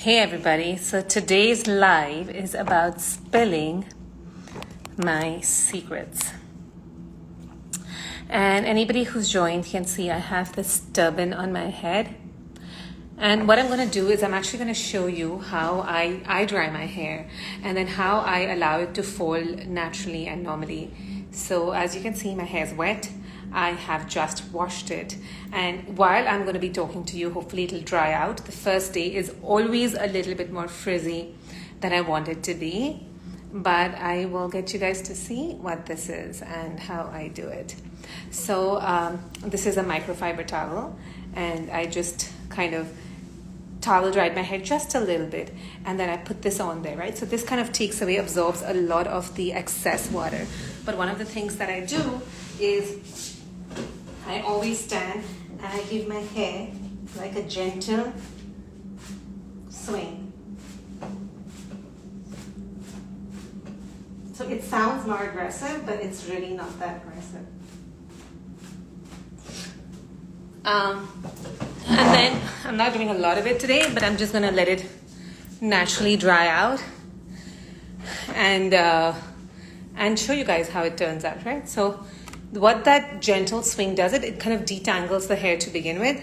Hey everybody, so today's live is about spilling my secrets. And anybody who's joined can see I have this turban on my head. And what I'm going to do is I'm actually going to show you how I dry my hair and then how I allow it to fall naturally and normally. So as you can see, my hair is wet. I have just washed it, and while I'm going to be talking to you, hopefully it'll dry out. The first day is always a little bit more frizzy than I want it to be, but I will get you guys to see what this is and how I do it. So this is a microfiber towel, and I just kind of towel dried my hair just a little bit, and then I put this on there, right? So this kind of takes away, absorbs a lot of the excess water. But one of the things that I do is I always stand and I give my hair like a gentle swing. So it sounds more aggressive, but it's really not that aggressive. And then I'm not doing a lot of it today, but I'm just going to let it naturally dry out and show you guys how it turns out, right? So what that gentle swing does, it kind of detangles the hair to begin with.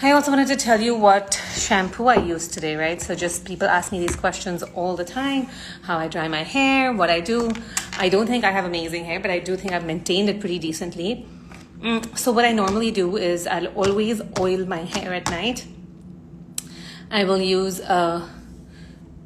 I also wanted to tell you what shampoo I use today, right? So just people ask me these questions all the time, how I dry my hair, what I do. I don't think I have amazing hair, but I do think I've maintained it pretty decently. So what I normally do is I'll always oil my hair at night. I will use a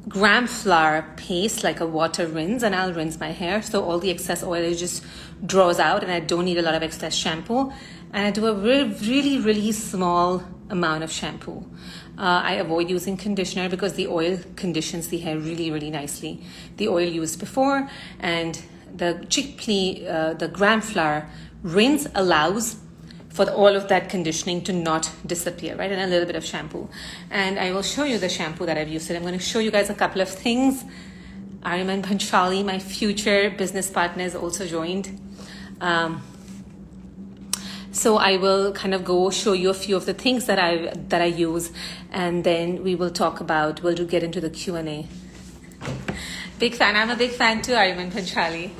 gram flour paste, like a water rinse, and I'll rinse my hair so all the excess oil just draws out and I don't need a lot of excess shampoo. And I do a really small amount of shampoo. I avoid using conditioner because the oil conditions the hair really nicely. The oil used before and the chickpea, the gram flour rinse allows for all of that conditioning to not disappear, right? And a little bit of shampoo. And I will show you the shampoo that I've used. I'm going to show you guys a couple of things. Ariman Panchali, my future business partner, is also joined. So I will kind of go show you a few of the things that I use, and then we will talk about, we'll get into the Q&A. Big fan. I'm a big fan too, Ariman Panchali.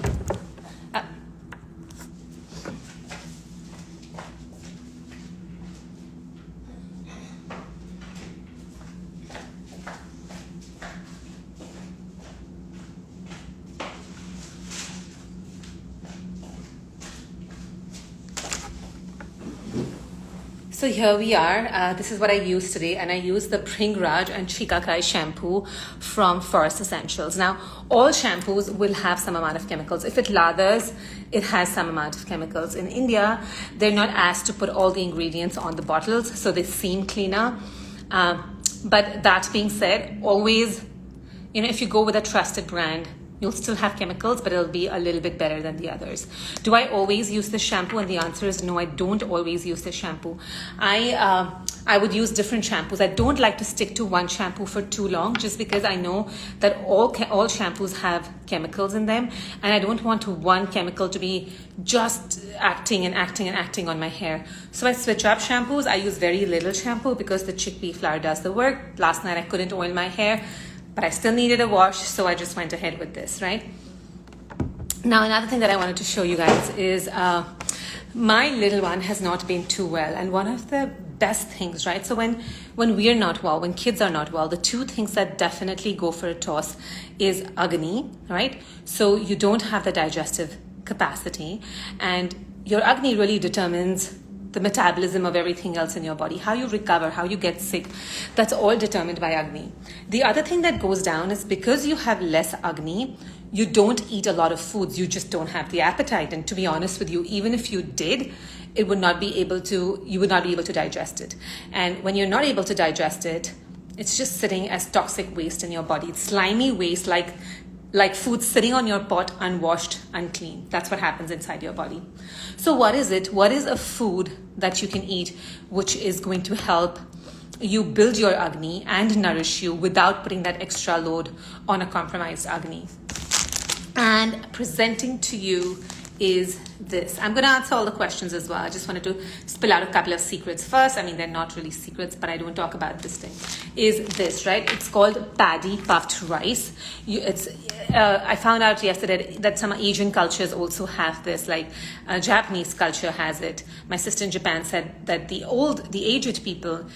So here we are. This is what I use today, and I use the Pringraj and Chikakai shampoo from Forest Essentials. Now, all shampoos will have some amount of chemicals. If it lathers, it has some amount of chemicals. In India, they're not asked to put all the ingredients on the bottles, so they seem cleaner. But that being said, always, if you go with a trusted brand, you'll still have chemicals, but it'll be a little bit better than the others. Do I always use this shampoo? And the answer is no, I don't always use this shampoo. I would use different shampoos. I don't like to stick to one shampoo for too long, just because I know that all shampoos have chemicals in them, and I don't want one chemical to be just acting on my hair. So I switch up shampoos. I use very little shampoo because the chickpea flour does the work. Last night I couldn't oil my hair, but I still needed a wash, so I just went ahead with this, right? Now, another thing that I wanted to show you guys is my little one has not been too well. And one of the best things, right? So when we're not well, when kids are not well, the two things that definitely go for a toss is Agni, right? So you don't have the digestive capacity, and your Agni really determines the metabolism of everything else in your body, how you recover, how you get sick. That's all determined by Agni. The other thing that goes down is because you have less Agni, you don't eat a lot of foods. You just don't have the appetite. And to be honest with you, even if you did, you would not be able to digest it. And when you're not able to digest it, it's just sitting as toxic waste in your body. It's slimy waste, like food sitting on your pot, unwashed, unclean. That's what happens inside your body. So what is it? What is a food that you can eat which is going to help you build your Agni and nourish you without putting that extra load on a compromised Agni? And presenting to you is this. I'm going to answer all the questions as well. I just wanted to spill out a couple of secrets first. I mean, they're not really secrets, but I don't talk about this thing. Is this, right? It's called Paddy puffed rice. I found out yesterday that some Asian cultures also have this, like Japanese culture has it. My sister in Japan said that the aged people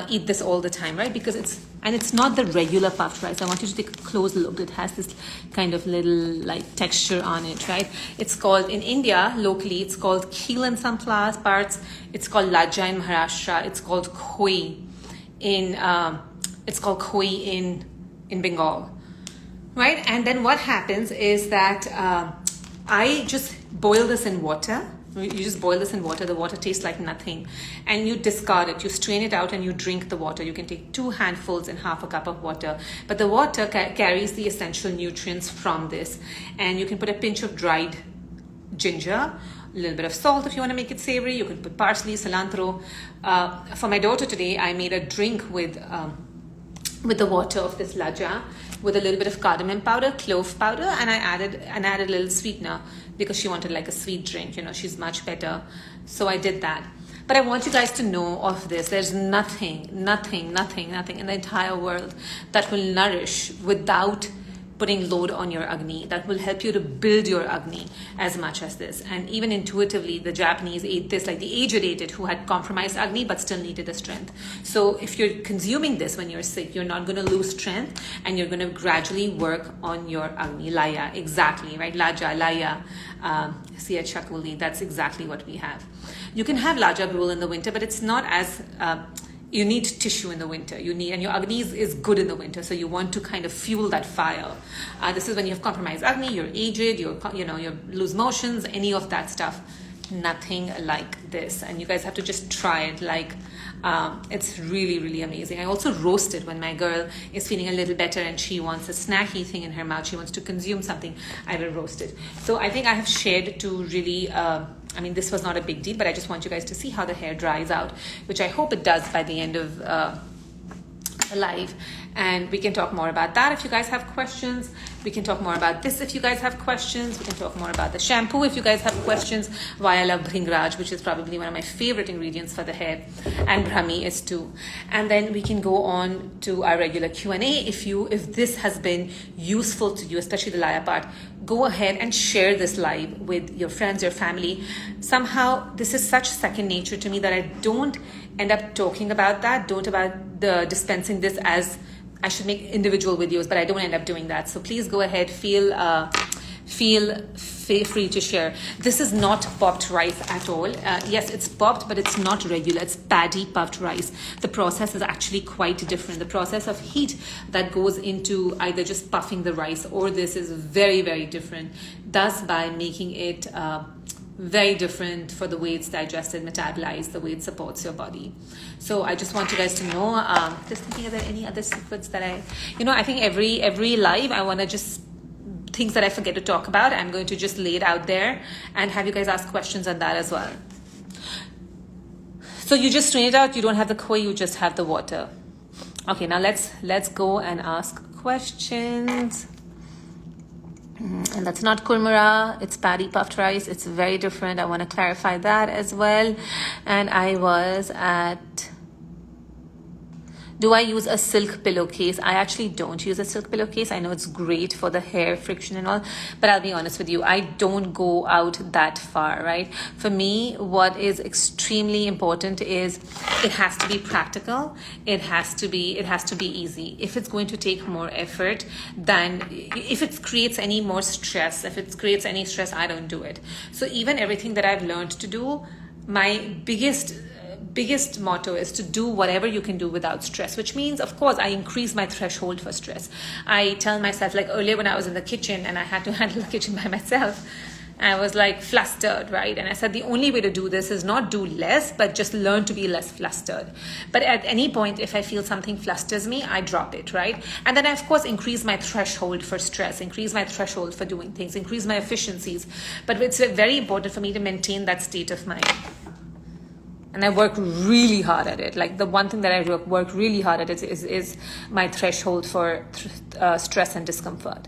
eat this all the time, right? Because it's not the regular puffed rice. I want you to take a close look. It has this kind of little like texture on it, right? It's called, in India, locally, it's called kheel in some parts. It's called laja in Maharashtra. It's called koi in Bengal, right? And then what happens is that I just boil this in water. You just boil this in water. The water tastes like nothing. And you discard it. You strain it out and you drink the water. You can take 2 handfuls in half a cup of water. But the water carries the essential nutrients from this. And you can put a pinch of dried ginger, a little bit of salt if you want to make it savory. You can put parsley, cilantro. For my daughter today, I made a drink with the water of this laja, with a little bit of cardamom powder, clove powder, and I added a little sweetener because she wanted like a sweet drink. You know, she's much better. So I did that. But I want you guys to know of this. There's nothing in the entire world that will nourish without putting load on your Agni, that will help you to build your Agni as much as this. And even intuitively, the Japanese ate this, like the aged ate it, who had compromised Agni but still needed the strength. So if you're consuming this when you're sick, you're not going to lose strength and you're going to gradually work on your Agni. Laya, exactly, right? Laja, Laya, Siya Chakuli, that's exactly what we have. You can have Laja gruel in the winter, but it's not as... you need tissue in the winter. And your Agni is good in the winter, so you want to kind of fuel that fire. This is when you have compromised Agni, you're aged, you lose motions, any of that stuff. Nothing like this. And you guys have to just try it. It's really, really amazing. I also roast it when my girl is feeling a little better and she wants a snacky thing in her mouth. She wants to consume something. I will roast it. So I think I have shared to really... this was not a big deal, but I just want you guys to see how the hair dries out, which I hope it does by the end of the live. And we can talk more about that if you guys have questions. We can talk more about this if you guys have questions. We can talk more about the shampoo if you guys have questions. Why I love Bhringraj, which is probably one of my favorite ingredients for the hair. And Brahmi is too. And then we can go on to our regular Q&A. If this has been useful to you, especially the Laya part, go ahead and share this live with your friends, your family. Somehow, this is such second nature to me that I don't end up talking about that. Don't about the dispensing this as... I should make individual videos, but I don't end up doing that. So please go ahead, feel free to share. This is not popped rice at all. Yes, it's popped, but it's not regular. It's Paddy puffed rice. The process is actually quite different. The process of heat that goes into either just puffing the rice or this is very, very different. Thus, by making it very different for the way it's digested, metabolized, the way it supports your body. So I just want you guys to know, just thinking, are there any other secrets that I think every live, I want to just, things that I forget to talk about, I'm going to just lay it out there and have you guys ask questions on that as well. So you just strain it out, you don't have the koi, you just have the water. Okay, now let's go and ask questions. And that's not kurmura, it's Paddy puffed rice. It's very different. I want to clarify that as well. And I was at... Do I use a silk pillowcase? I actually don't use a silk pillowcase. I know it's great for the hair friction and all, but I'll be honest with you, I don't go out that far, right? For me, what is extremely important is it has to be practical. It has to be easy. If it's going to take more effort, then if it creates any more stress, I don't do it. So even everything that I've learned to do, my biggest motto is to do whatever you can do without stress, which means, of course, I increase my threshold for stress. I tell myself, like earlier when I was in the kitchen and I had to handle the kitchen by myself, I was like flustered, right? And I said, the only way to do this is not do less, but just learn to be less flustered. But at any point, if I feel something flusters me, I drop it, right? And then I, of course, increase my threshold for stress, increase my threshold for doing things, increase my efficiencies. But it's very important for me to maintain that state of mind. And I work really hard at it. Like the one thing that I work really hard at is my threshold for stress and discomfort.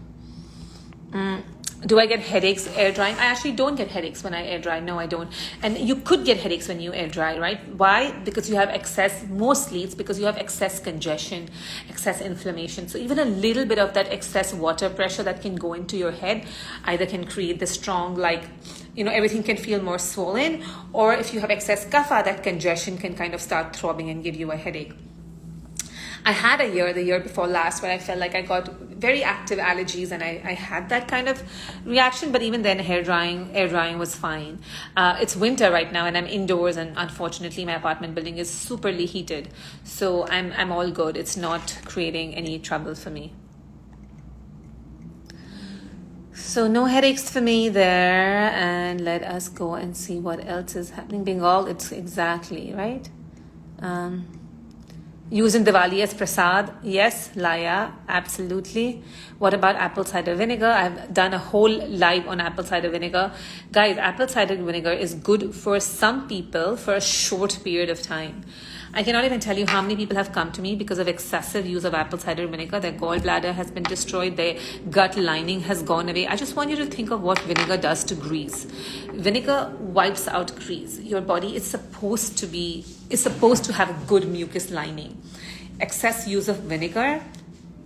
Do I get headaches air drying? I actually don't get headaches when I air dry. No, I don't. And you could get headaches when you air dry, right? Why? Because you have excess, mostly it's because you have excess congestion, excess inflammation. So even a little bit of that excess water pressure that can go into your head either can create the strong, like, everything can feel more swollen, or if you have excess kapha, that congestion can kind of start throbbing and give you a headache. I had the year before last, where I felt like I got very active allergies and I had that kind of reaction. But even then, air drying was fine. It's winter right now and I'm indoors, and unfortunately my apartment building is superly heated. So I'm all good. It's not creating any trouble for me. So no headaches for me there. And let us go and see what else is happening. Bengal, it's exactly, right? Using Diwali as prasad, yes, Laya, absolutely. What about apple cider vinegar? I've done a whole live on apple cider vinegar. Guys, apple cider vinegar is good for some people for a short period of time. I cannot even tell you how many people have come to me because of excessive use of apple cider vinegar. Their gallbladder has been destroyed. Their gut lining has gone away. I just want you to think of what vinegar does to grease. Vinegar wipes out grease. Your body is supposed to have a good mucus lining. Excess use of vinegar,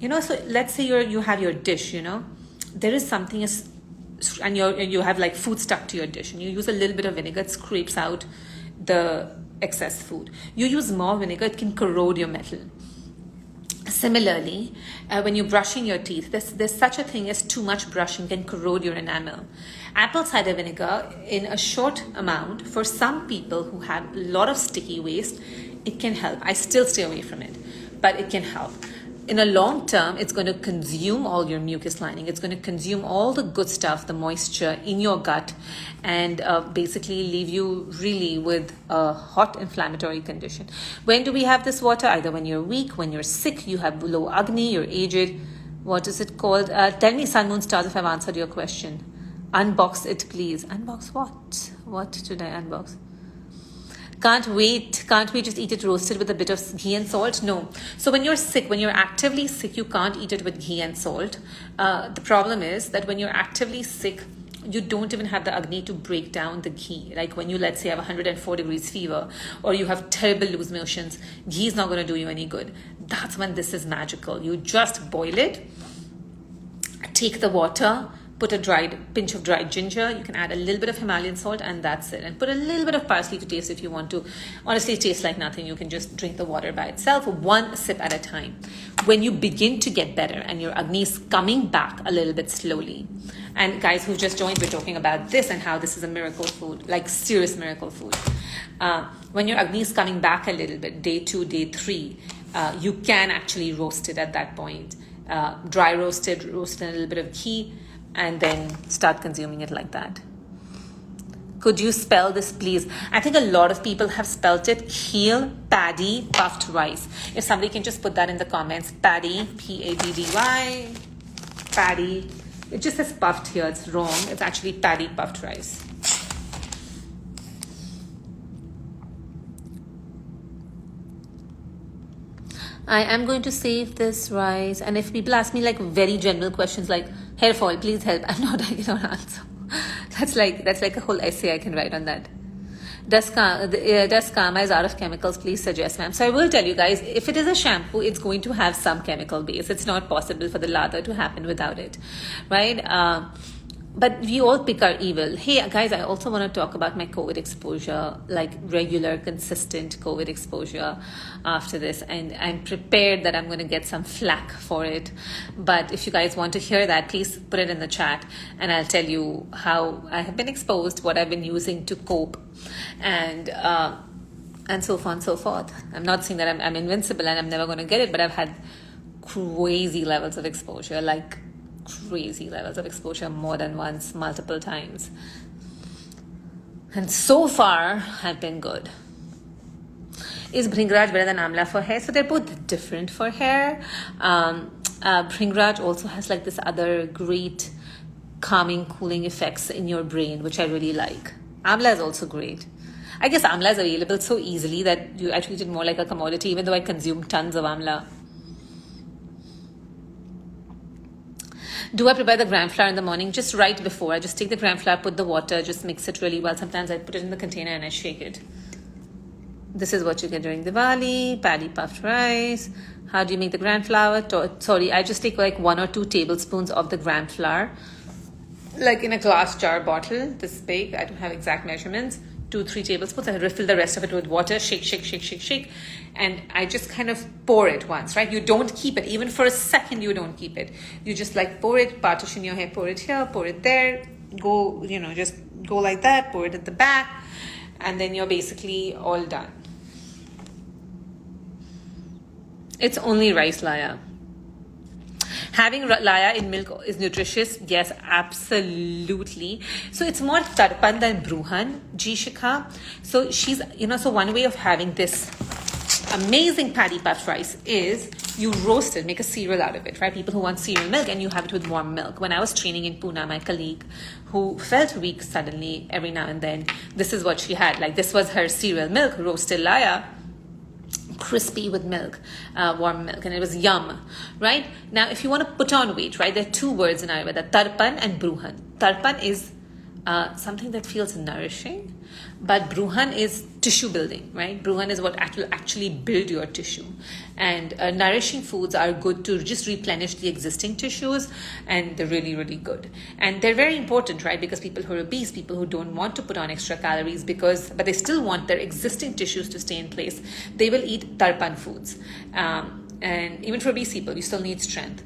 so let's say you have your dish, there is something and you have like food stuck to your dish, and you use a little bit of vinegar, it scrapes out the excess food. You use more vinegar, it can corrode your metal. Similarly, when you're brushing your teeth, there's such a thing as too much brushing can corrode your enamel. Apple cider vinegar in a short amount, for some people who have a lot of sticky waste, it can help. I still stay away from it, but it can help. In a long term, it's going to consume all your mucus lining. It's going to consume all the good stuff, the moisture in your gut, and basically leave you really with a hot inflammatory condition. When do we have this water? Either when you're weak, when you're sick, you have low Agni, you're aged. What is it called? Tell me, Sun, Moon, Stars, if I've answered your question. Unbox it, please. Unbox what? What should I unbox? Can't wait. Can't we just eat it roasted with a bit of ghee and salt? No. So when you're sick, when you're actively sick, you can't eat it with ghee and salt. The problem is that when you're actively sick, you don't even have the Agni to break down the ghee. Like when you, let's say, have 104 degrees fever, or you have terrible loose motions, ghee is not going to do you any good. That's when this is magical. You just boil it, take the water, put a pinch of dried ginger. You can add a little bit of Himalayan salt, and that's it. And put a little bit of parsley to taste if you want to. Honestly, it tastes like nothing. You can just drink the water by itself, one sip at a time. When you begin to get better and your Agni is coming back a little bit slowly, and guys who just joined, we're talking about this and how this is a miracle food, like serious miracle food. When your Agni is coming back a little bit, day 2, day 3, you can actually roast it at that point. Dry roasted in a little bit of ghee, and then start consuming it like that. Could you spell this, please? I think a lot of people have spelt it. Heel, Paddy, puffed rice. If somebody can just put that in the comments. Paddy, P-A-D-D-Y, Paddy. It just says puffed here. It's wrong. It's actually Paddy puffed rice. I am going to save this rice. And if people ask me like very general questions like hair fall, please help. I cannot answer. That's like a whole essay I can write on that. Does Karma is out of chemicals? Please suggest, ma'am. So I will tell you guys, if it is a shampoo, it's going to have some chemical base. It's not possible for the lather to happen without it, right? But we all pick our evil. Hey, guys, I also want to talk about my COVID exposure, like regular, consistent COVID exposure after this. And I'm prepared that I'm going to get some flack for it. But if you guys want to hear that, please put it in the chat. And I'll tell you how I have been exposed, what I've been using to cope, and so on and so forth. I'm not saying that I'm invincible and I'm never going to get it, but I've had crazy levels of exposure, like crazy levels of exposure more than once, multiple times. And so far, I've been good. Is Bhringraj better than Amla for hair? So they're both different for hair. Bhringraj also has like this other great calming, cooling effects in your brain, which I really like. Amla is also great. I guess Amla is available so easily that I treat it more like a commodity, even though I consume tons of Amla. Do I prepare the gram flour in the morning? Just right before. I just take the gram flour, put the water, just mix it really well. Sometimes I put it in the container and I shake it. This is what you get during Diwali, paddy puffed rice. How do you make the gram flour? Sorry, I just take like 1 or 2 tablespoons of the gram flour, like in a glass jar bottle, this big. I don't have exact measurements. 2-3 tablespoons. I refill the rest of it with water, shake. And I just kind of pour it once, right? You don't keep it. Even for a second, you don't keep it. You just like pour it, partition your hair, pour it here, pour it there. Go, just go like that, pour it at the back. And then you're basically all done. It's only rice, Laya. Having laya in milk is nutritious. Yes, absolutely. So it's more tarpan than bruhan, Jishika. So she's, so one way of having this amazing paddy puffed rice is you roast it, make a cereal out of it, right? People who want cereal milk, and you have it with warm milk. When I was training in Pune, my colleague who felt weak suddenly every now and then, this is what she had. Like, this was her cereal milk, roasted laya, crispy with milk, warm milk, and it was yum, right? Now, if you want to put on weight, right, there are 2 words in Ayurveda, tarpan and bruhan. Tarpan is something that feels nourishing, but bruhan is tissue building, right? Bruhan is what will actually build your tissue. And nourishing foods are good to just replenish the existing tissues, and they're really, really good. And they're very important, right? Because people who are obese, people who don't want to put on extra calories but they still want their existing tissues to stay in place, they will eat tarpan foods. And even for obese people, you still need strength.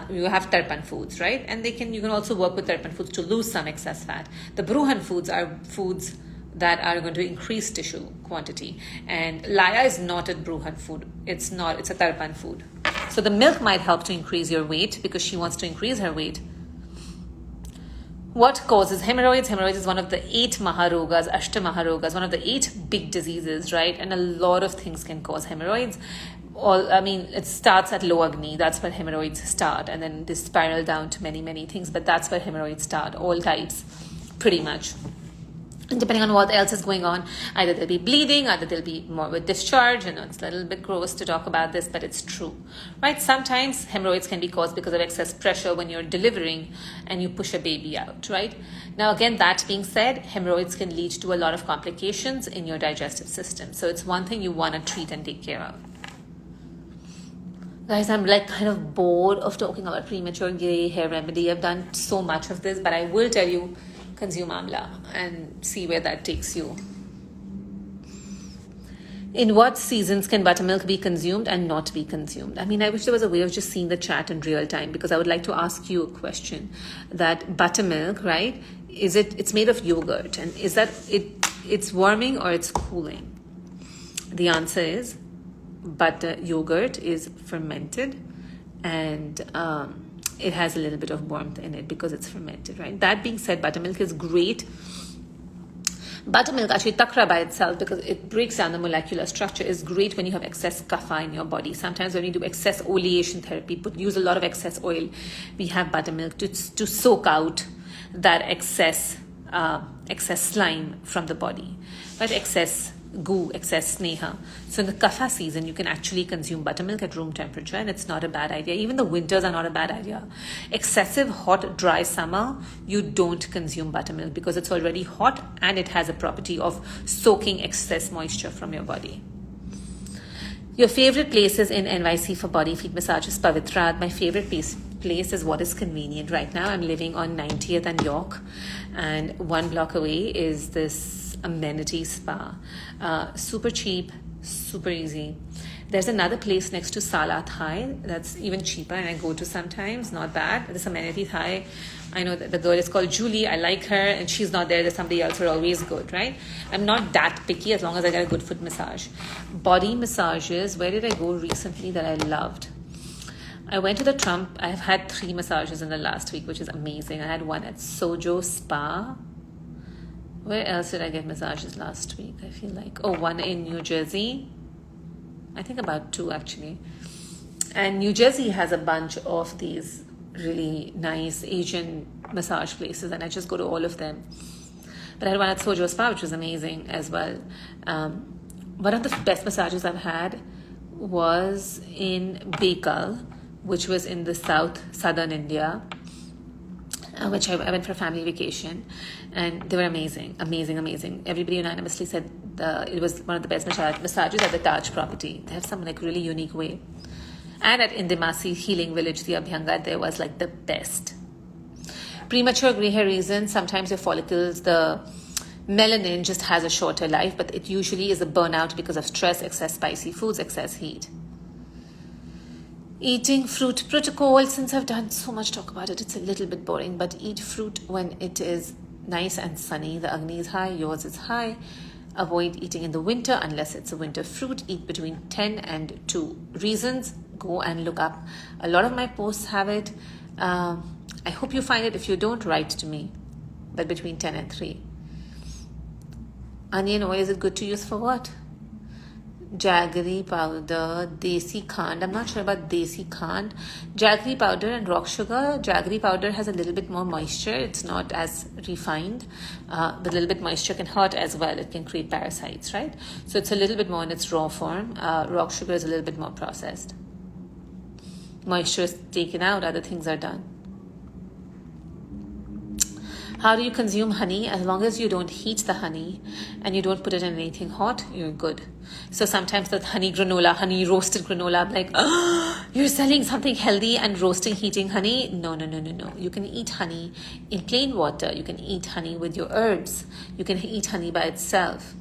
You have tarpan foods, right? And you can also work with tarpan foods to lose some excess fat. The bruhan foods are foods that are going to increase tissue quantity. And laya is not a bruhan food. It's a tarpan food. So the milk might help to increase your weight because she wants to increase her weight. What causes hemorrhoids? Hemorrhoids is one of the 8 maharogas, Ashta maharogas, one of the 8 big diseases, right? And a lot of things can cause hemorrhoids. It starts at low agni. That's where hemorrhoids start. And then they spiral down to many, many things. But that's where hemorrhoids start, all types, pretty much. And depending on what else is going on, either there'll be bleeding, either there'll be more with discharge. It's a little bit gross to talk about this, but it's true, right? Sometimes hemorrhoids can be caused because of excess pressure when you're delivering and you push a baby out, right? Now, again, that being said, hemorrhoids can lead to a lot of complications in your digestive system. So it's one thing you want to treat and take care of. Guys, I'm kind of bored of talking about premature gray hair remedy. I've done so much of this, but I will tell you, consume amla and see where that takes you. In what seasons can buttermilk be consumed and not be consumed? I wish there was a way of just seeing the chat in real time, because I would like to ask you a question. That buttermilk, right? It's made of yogurt, and is that it's warming or it's cooling? The answer is yogurt is fermented, and it has a little bit of warmth in it because it's fermented, right? That being said, buttermilk is great. Buttermilk, actually, takra by itself, because it breaks down the molecular structure, is great when you have excess kapha in your body. Sometimes when you do excess oleation therapy, use a lot of excess oil, we have buttermilk to soak out that excess slime from the body, right? Excess goo, excess sneha. So in the kapha season, you can actually consume buttermilk at room temperature, and it's not a bad idea. Even the winters are not a bad idea. Excessive hot, dry summer, you don't consume buttermilk because it's already hot and it has a property of soaking excess moisture from your body. Your favorite places in NYC for body feet massage is Pavitra. My favorite place is what is convenient. Right now, I'm living on 90th and York, and 1 block away is this amenity spa. Super cheap, super easy. There's another place next to Sala Thai that's even cheaper, and I go to sometimes. Not bad. This amenity Thai, I know that the girl is called Julie. I like her, and she's not there. There's somebody else who are always good, right? I'm not that picky as long as I get a good foot massage. Body massages. Where did I go recently that I loved? I went to the Trump. I've had 3 massages in the last week, which is amazing. I had one at Sojo Spa. Where else did I get massages last week? I feel like, one in New Jersey. I think about 2 actually. And New Jersey has a bunch of these really nice Asian massage places, and I just go to all of them. But I had one at Sojo Spa, which was amazing as well. One of the best massages I've had was in Bekal, which was in the southern India. which I went for a family vacation, and they were amazing. Everybody unanimously said it was one of the best massages at the Taj property. They have some like really unique way. And at Indimasi Healing Village, the Abhyanga, there was like the best. Premature gray hair reasons, sometimes your follicles, the melanin just has a shorter life, but it usually is a burnout because of stress, excess spicy foods, excess heat. Eating fruit protocol, since I've done so much talk about it, it's a little bit boring, but eat fruit when it is nice and sunny. The Agni is high, yours is high. Avoid eating in the winter unless it's a winter fruit. Eat between 10 and 2. Reasons, go and look up. A lot of my posts have it. I hope you find it. If you don't, write to me. But between 10 and 3. Onion oil, is it good to use for what? Jaggery powder, desi khand. I'm not sure about desi khand. Jaggery powder and rock sugar. Jaggery powder has a little bit more moisture. It's not as refined. The little bit moisture can hurt as well. It can create parasites, right? So it's a little bit more in its raw form. Rock sugar is a little bit more processed. Moisture is taken out, other things are done. How do you consume honey? As long as you don't heat the honey and you don't put it in anything hot, you're good. So sometimes the honey roasted granola, I'm like, oh, you're selling something healthy and roasting, heating honey? No. You can eat honey in plain water. You can eat honey with your herbs. You can eat honey by itself.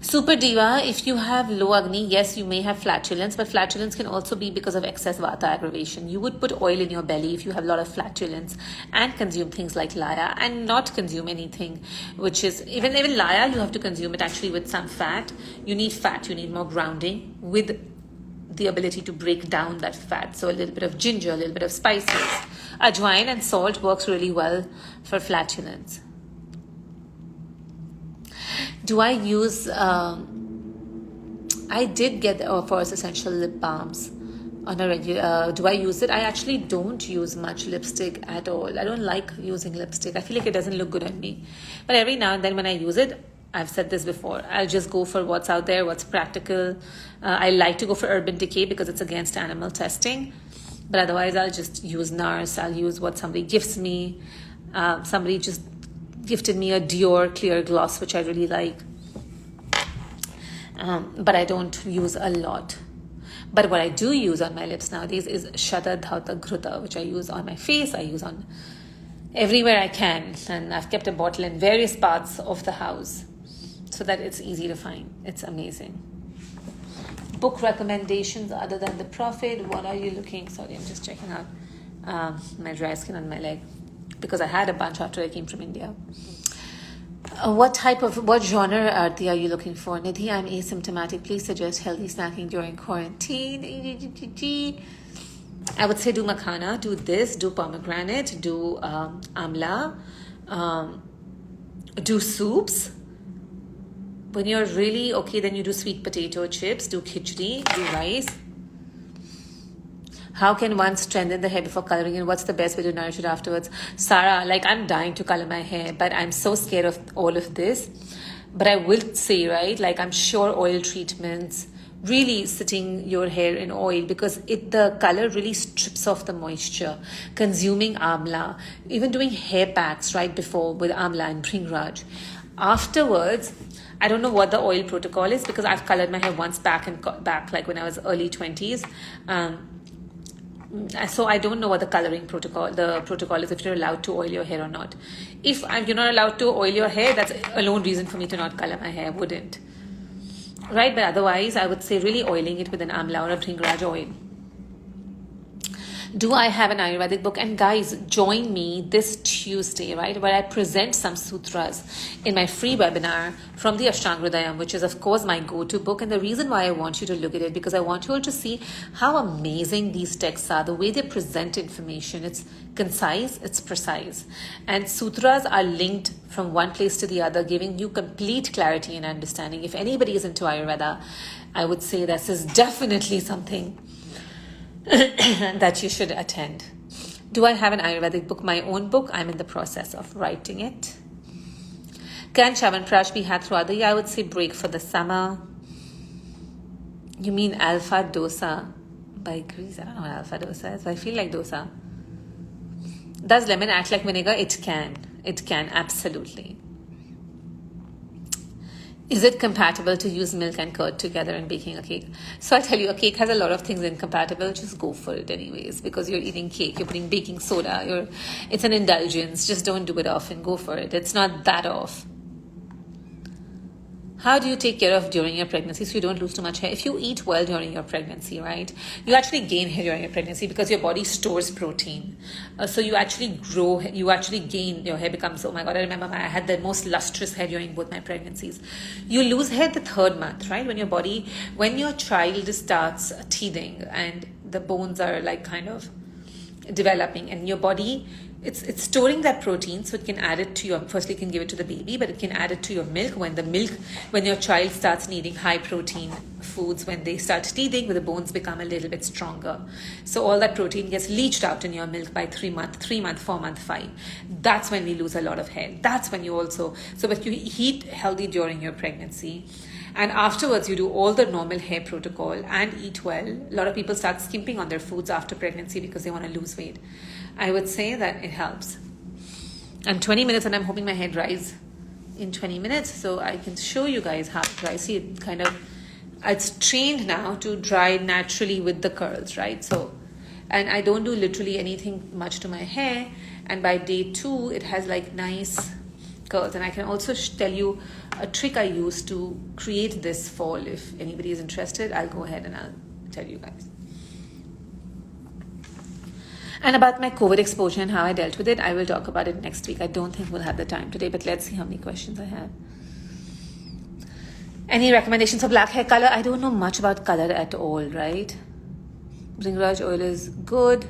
Super Diva, if you have low Agni, yes, you may have flatulence, but flatulence can also be because of excess Vata aggravation. You would put oil in your belly if you have a lot of flatulence and consume things like Laya and not consume anything, which is, even Laya, you have to consume it actually with some fat. You need fat, you need more grounding with the ability to break down that fat. So a little bit of ginger, a little bit of spices. Ajwain and salt works really well for flatulence. Do I use, I did get the Forest Essential lip balms on a regular, do I use it? I actually don't use much lipstick at all. I don't like using lipstick. I feel like it doesn't look good on me. But every now and then when I use it, I've said this before, I'll just go for what's out there, what's practical. I like to go for Urban Decay because it's against animal testing. But otherwise, I'll just use NARS. I'll use what somebody gives me. Somebody just gifted me a Dior clear gloss, which I really like. But I don't use a lot. But what I do use on my lips nowadays is Shada Dhauta Gruta, which I use on my face. I use on everywhere I can. And I've kept a bottle in various parts of the house so that it's easy to find. It's amazing. Book recommendations other than The Prophet. What are you looking? Sorry, I'm just checking out my dry skin on my leg, because I had a bunch after I came from India. What genre Aarti are you looking for? Nidhi, I'm asymptomatic. Please suggest healthy snacking during quarantine. I would say do makhana, do this, do pomegranate, do amla, do soups. When you're really okay, then you do sweet potato chips, do khichdi, do rice. How can one strengthen the hair before coloring, and what's the best way to nourish it afterwards? Sarah, like, I'm dying to color my hair, but I'm so scared of all of this. But I will say, right, like, I'm sure oil treatments, really sitting your hair in oil, because the color really strips off the moisture. Consuming amla, even doing hair packs right before with amla and bhringraj. Afterwards, I don't know what the oil protocol is, because I've colored my hair once back, like when I was early 20s. So I don't know what the protocol is, if you're allowed to oil your hair or not. If you're not allowed to oil your hair, that's alone reason for me to not color my hair, wouldn't. Right, but otherwise, I would say really oiling it with an amla or a bhringraj oil. Do I have an Ayurvedic book? And guys, join me this Tuesday, right, where I present some sutras in my free webinar from the Ashtangridayam, which is, of course, my go-to book. And the reason why I want you to look at it, because I want you all to see how amazing these texts are, the way they present information. It's concise, it's precise. And sutras are linked from one place to the other, giving you complete clarity and understanding. If anybody is into Ayurveda, I would say this is definitely something that you should attend. Do I have an Ayurvedic book? My own book. I'm in the process of writing it. Can Chyawanprash be had throughout the year? I would say break for the summer. You mean alpha dosa? by grease. I don't know what alpha dosa is, but I feel like dosa. Does lemon act like vinegar? It can. It can, absolutely. Is it compatible to use milk and curd together in baking a cake? So I tell you, a cake has a lot of things incompatible. Just go for it anyways, because you're eating cake, you're putting baking soda, it's an indulgence. Just don't do it often. Go for it. It's not that off. How do you take care of during your pregnancy so you don't lose too much hair? If you eat well during your pregnancy, right, you actually gain hair during your pregnancy because your body stores protein. So you actually grow, you actually gain, your hair becomes, oh my God, I remember I had the most lustrous hair during both my pregnancies. You lose hair the 3rd month, right? When your child starts teething and the bones are like kind of developing and your body, it's storing that protein, so it can add it to your, firstly it can give it to the baby, but it can add it to your milk when your child starts needing high protein foods, when they start teething, when the bones become a little bit stronger. So all that protein gets leached out in your milk by 3 month, 4 month, 5. That's when we lose a lot of hair. That's when you also, so if you eat healthy during your pregnancy, and afterwards you do all the normal hair protocol and eat well. A lot of people start skimping on their foods after pregnancy because they want to lose weight. I would say that it helps. And 20 minutes, and I'm hoping my hair dries in 20 minutes so I can show you guys how it dries. See, it kind of, it's trained now to dry naturally with the curls, right? So, and I don't do literally anything much to my hair. And by day 2, it has like nice curls. And I can also tell you a trick I use to create this fall. If anybody is interested, I'll go ahead and I'll tell you guys. And about my COVID exposure and how I dealt with it, I will talk about it next week. I don't think we'll have the time today, but let's see how many questions I have. Any recommendations for black hair color? I don't know much about color at all, right? Bringraj oil is good.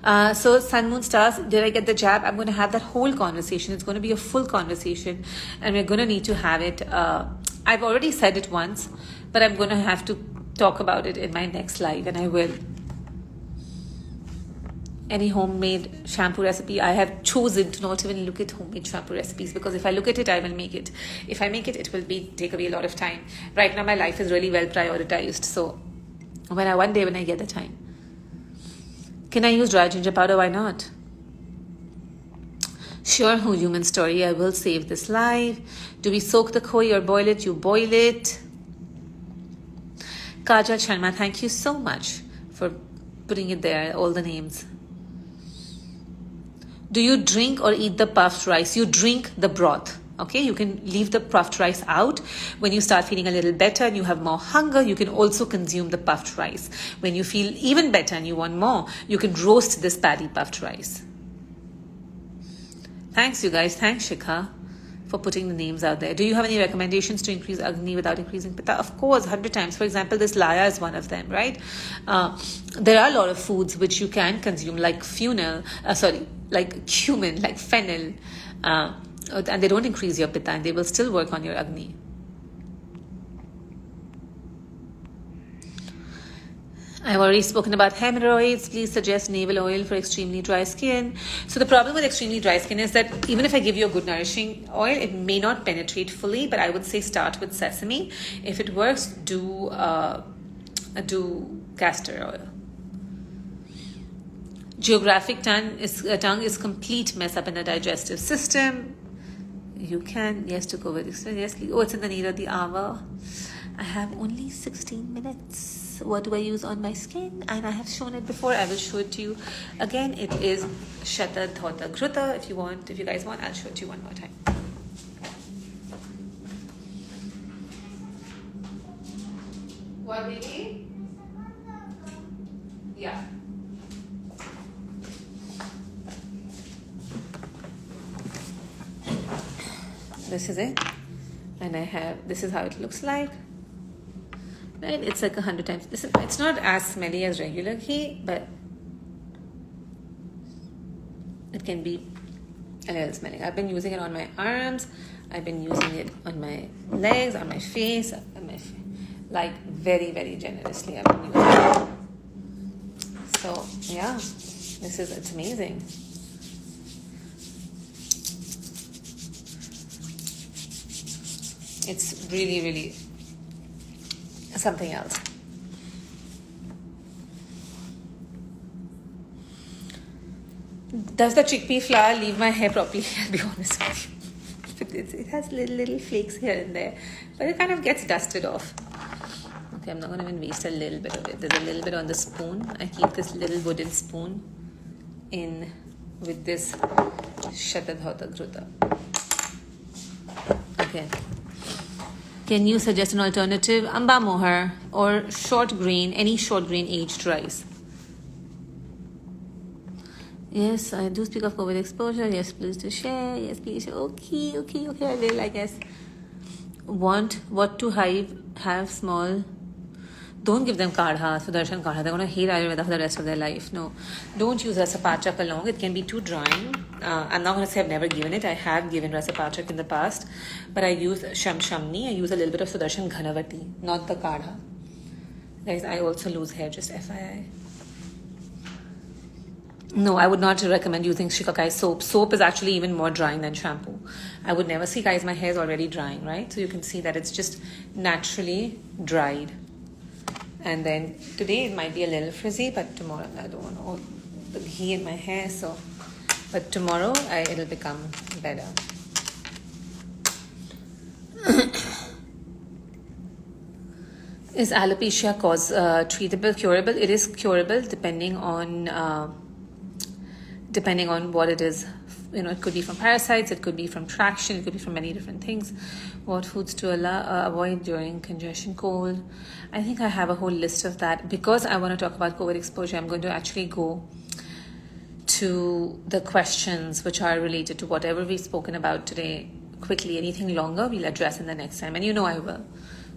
So Sun Moon Stars, did I get the jab? I'm going to have that whole conversation. It's going to be a full conversation and we're going to need to have it. I've already said it once, but I'm going to have to talk about it in my next live, and I will. Any homemade shampoo recipe? I have chosen to not even look at homemade shampoo recipes, because if I look at it, I will make it. If I make it, it will take away a lot of time. Right now, my life is really well prioritized. So one day when I get the time. Can I use dry ginger powder? Why not? Sure, human story. I will save this live. Do we soak the koi or boil it? You boil it. Kajal Sharma, thank you so much for putting it there, all the names. Do you drink or eat the puffed rice? You drink the broth. Okay, you can leave the puffed rice out. When you start feeling a little better and you have more hunger, you can also consume the puffed rice. When you feel even better and you want more, you can roast this paddy puffed rice. Thanks, you guys. Thanks, Shikha, for putting the names out there. Do you have any recommendations to increase Agni without increasing Pitta? Of course, 100 times. For example, this Laya is one of them, right? There are a lot of foods which you can consume, like cumin, like fennel, and they don't increase your Pitta, and they will still work on your Agni. I've already spoken about hemorrhoids. Please suggest navel oil for extremely dry skin. So the problem with extremely dry skin is that even if I give you a good nourishing oil, it may not penetrate fully, but I would say start with sesame. If it works, do castor oil. Geographic tongue is complete mess up in the digestive system. You can, yes, to go with this. Yes, oh, it's in the need of the hour. I have only 16 minutes. What do I use on my skin? And I have shown it before. I will show it to you again. It is Shata Dhota Gruta. If you guys want, I'll show it to you one more time. What, baby? Yeah. This is it, and this is how it looks like, right? It's like 100 times. Listen, it's not as smelly as regular ghee, but it can be a little smelly. I've been using it on my arms, I've been using it on my legs, on my face, like very, very generously I've been using it. So yeah, it's amazing. It's really, really something else. Does the chickpea flour leave my hair properly? I'll be honest with you. It has little flakes here and there, but it kind of gets dusted off. Okay, I'm not going to even waste a little bit of it. There's a little bit on the spoon. I keep this little wooden spoon in with this Shatadhota Gruta. Okay. Can you suggest an alternative? Amba mohar or short grain, any short grain aged rice. Yes, I do speak of COVID exposure. Yes, please do share. Yes, please share. Okay. I will, I guess. Want what to have small. Don't give them kadha, Sudarshan kadha. They're going to hate Ayurveda for the rest of their life. No, don't use rasapachak along. It can be too drying. I'm not going to say I've never given it. I have given rasapachak in the past, but I use shamni. I use a little bit of Sudarshan ghanavati, not the kadha. Guys, I also lose hair, just FYI. No, I would not recommend using shikakai soap. Soap is actually even more drying than shampoo. I would never see, guys, my hair is already drying, right? So you can see that it's just naturally dried. And then today it might be a little frizzy, but tomorrow I don't want all the ghee in my hair. So, but tomorrow it'll become better. Is alopecia treatable, curable? It is curable depending on what it is. You know, it could be from parasites, it could be from traction, it could be from many different things. What foods to avoid during congestion, cold? I think I have a whole list of that. Because I want to talk about COVID exposure, I'm going to actually go to the questions which are related to whatever we've spoken about today quickly. Anything longer, we'll address in the next time. And you know I will.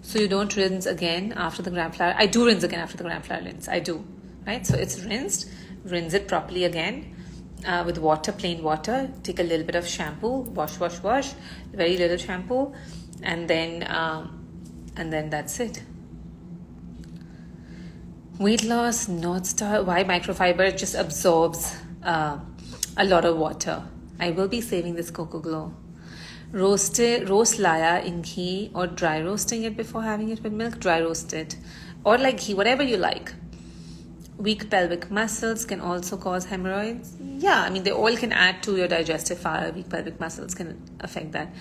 So you don't rinse again after the gram flour. I do rinse again after the gram flour rinse. I do. Right? So it's rinsed. Rinse it properly again. With water, plain water. Take a little bit of shampoo, wash, very little shampoo, and then that's it. Weight loss, North Star. Why microfiber? It just absorbs a lot of water. I will be saving this Cocoa Glow. Roast laya in ghee or dry roasting it before having it with milk. Dry roast it, or like ghee, whatever you like. Weak pelvic muscles can also cause hemorrhoids. Yeah, I mean, they all can add to your digestive fire. Weak pelvic muscles can affect that.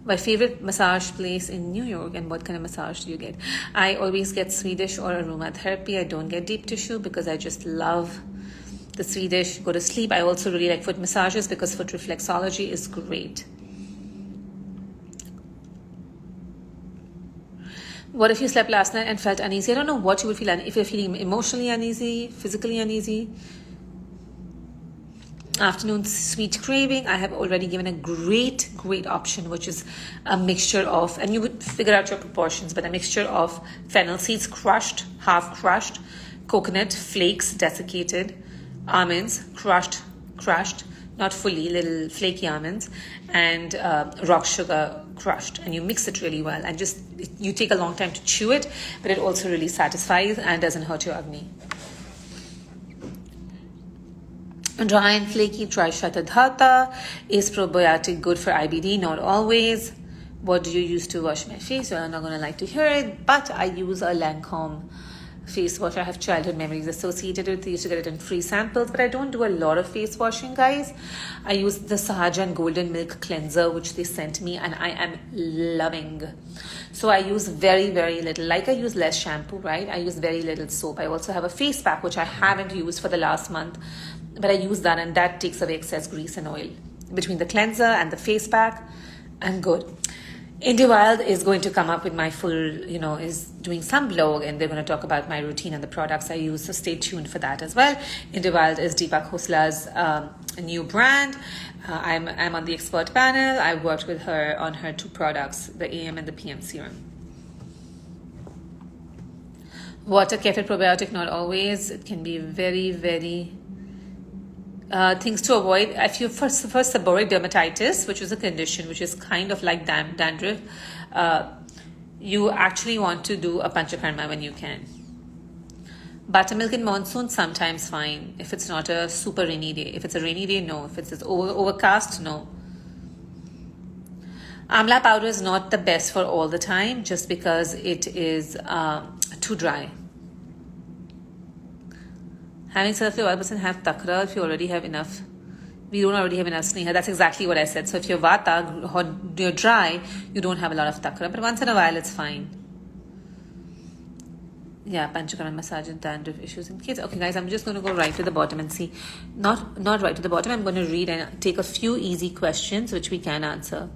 My favorite massage place in New York, and what kind of massage do you get? I always get Swedish or aromatherapy. I don't get deep tissue because I just love the Swedish. Go to sleep. I also really like foot massages because foot reflexology is great. What if you slept last night and felt uneasy? I don't know what you would feel. If you're feeling emotionally uneasy, physically uneasy. Afternoon sweet craving. I have already given a great option, which is a mixture of, and you would figure out your proportions, but a mixture of fennel seeds crushed, half crushed, coconut flakes desiccated, almonds crushed, not fully, little flaky almonds, and rock sugar crushed, and you mix it really well, and you take a long time to chew it, but it also really satisfies and doesn't hurt your agni. Dry and flaky dry Shatadhata. Is probiotic good for IBD? Not always. What do you use to wash my face? Well, I'm not going to like to hear it, but I use a Lancome face wash. I have childhood memories associated with it. I used to get it in free samples, but I don't do a lot of face washing, guys. I use the Sahajan Golden Milk Cleanser, which they sent me, and I am loving. So I use very little. Like I use less shampoo, right? I use very little soap. I also have a face pack, which I haven't used for the last month, but I use that, and that takes away excess grease and oil. Between the cleanser and the face pack, I'm good. Indie Wild is going to come up with my full, is doing some blog, and they're going to talk about my routine and the products I use, so stay tuned for that as well. Indie Wild is Deepak Khosla's new brand. I'm on the expert panel. I worked with her on her 2 products, the AM and the PM serum. Water kefir probiotic, not always. It can be very things to avoid. If you first seborrheic dermatitis, which is a condition which is kind of like dandruff, you actually want to do a panchakarma when you can. Buttermilk in monsoon, sometimes fine. If it's not a super rainy day. If it's a rainy day, no. If it's overcast, no. Amla powder is not the best for all the time, just because it is too dry. Having said if you 1% have takra, if you already have enough, we don't already have enough sneha. That's exactly what I said. So if you're vata or you're dry, you don't have a lot of takra. But once in a while, it's fine. Yeah, panchakarma massage and dandruff issues in kids. Okay, guys, I'm just going to go right to the bottom and see. Not right to the bottom. I'm going to read and take a few easy questions which we can answer.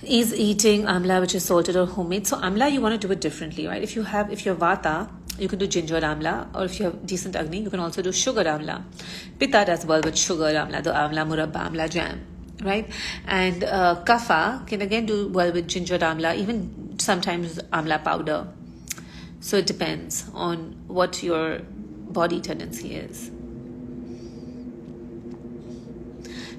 Is eating amla, which is salted or homemade? So amla, you want to do it differently, right? If you're vata, you can do ginger amla, or if you have decent agni, you can also do sugar amla. Pitta does well with sugar amla, the amla murabba, amla jam, right? And kapha can again do well with ginger amla, even sometimes amla powder. So it depends on what your body tendency is.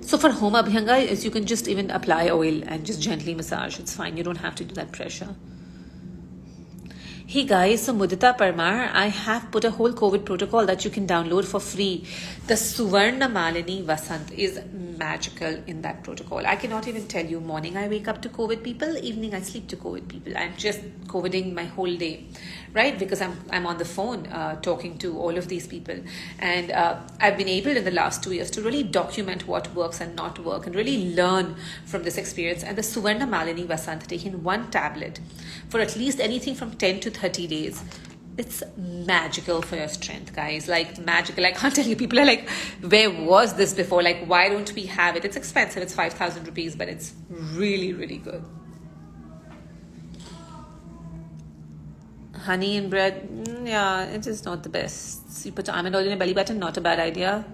So for home abhyanga, is you can just even apply oil and just gently massage. It's fine. You don't have to do that pressure. Hey guys, so Mudita Parmar, I have put a whole COVID protocol that you can download for free. The Suvarna Malini Vasant is magical in that protocol. I cannot even tell you, morning I wake up to COVID people, evening I sleep to COVID people. I'm just COVIDing my whole day, right? Because I'm on the phone talking to all of these people. And I've been able in the last 2 years to really document what works and not work and really learn from this experience. And the Suvarna Malini Vasant, taking one tablet for at least anything from 10 to 30 days. It's magical for your strength, guys. Like magical. I can't tell you. People are like, where was this before? Like, why don't we have it? It's expensive. It's 5,000 rupees, but it's really, really good. Honey in bread, yeah, it is not the best. So you put almond oil in a belly button, not a bad idea.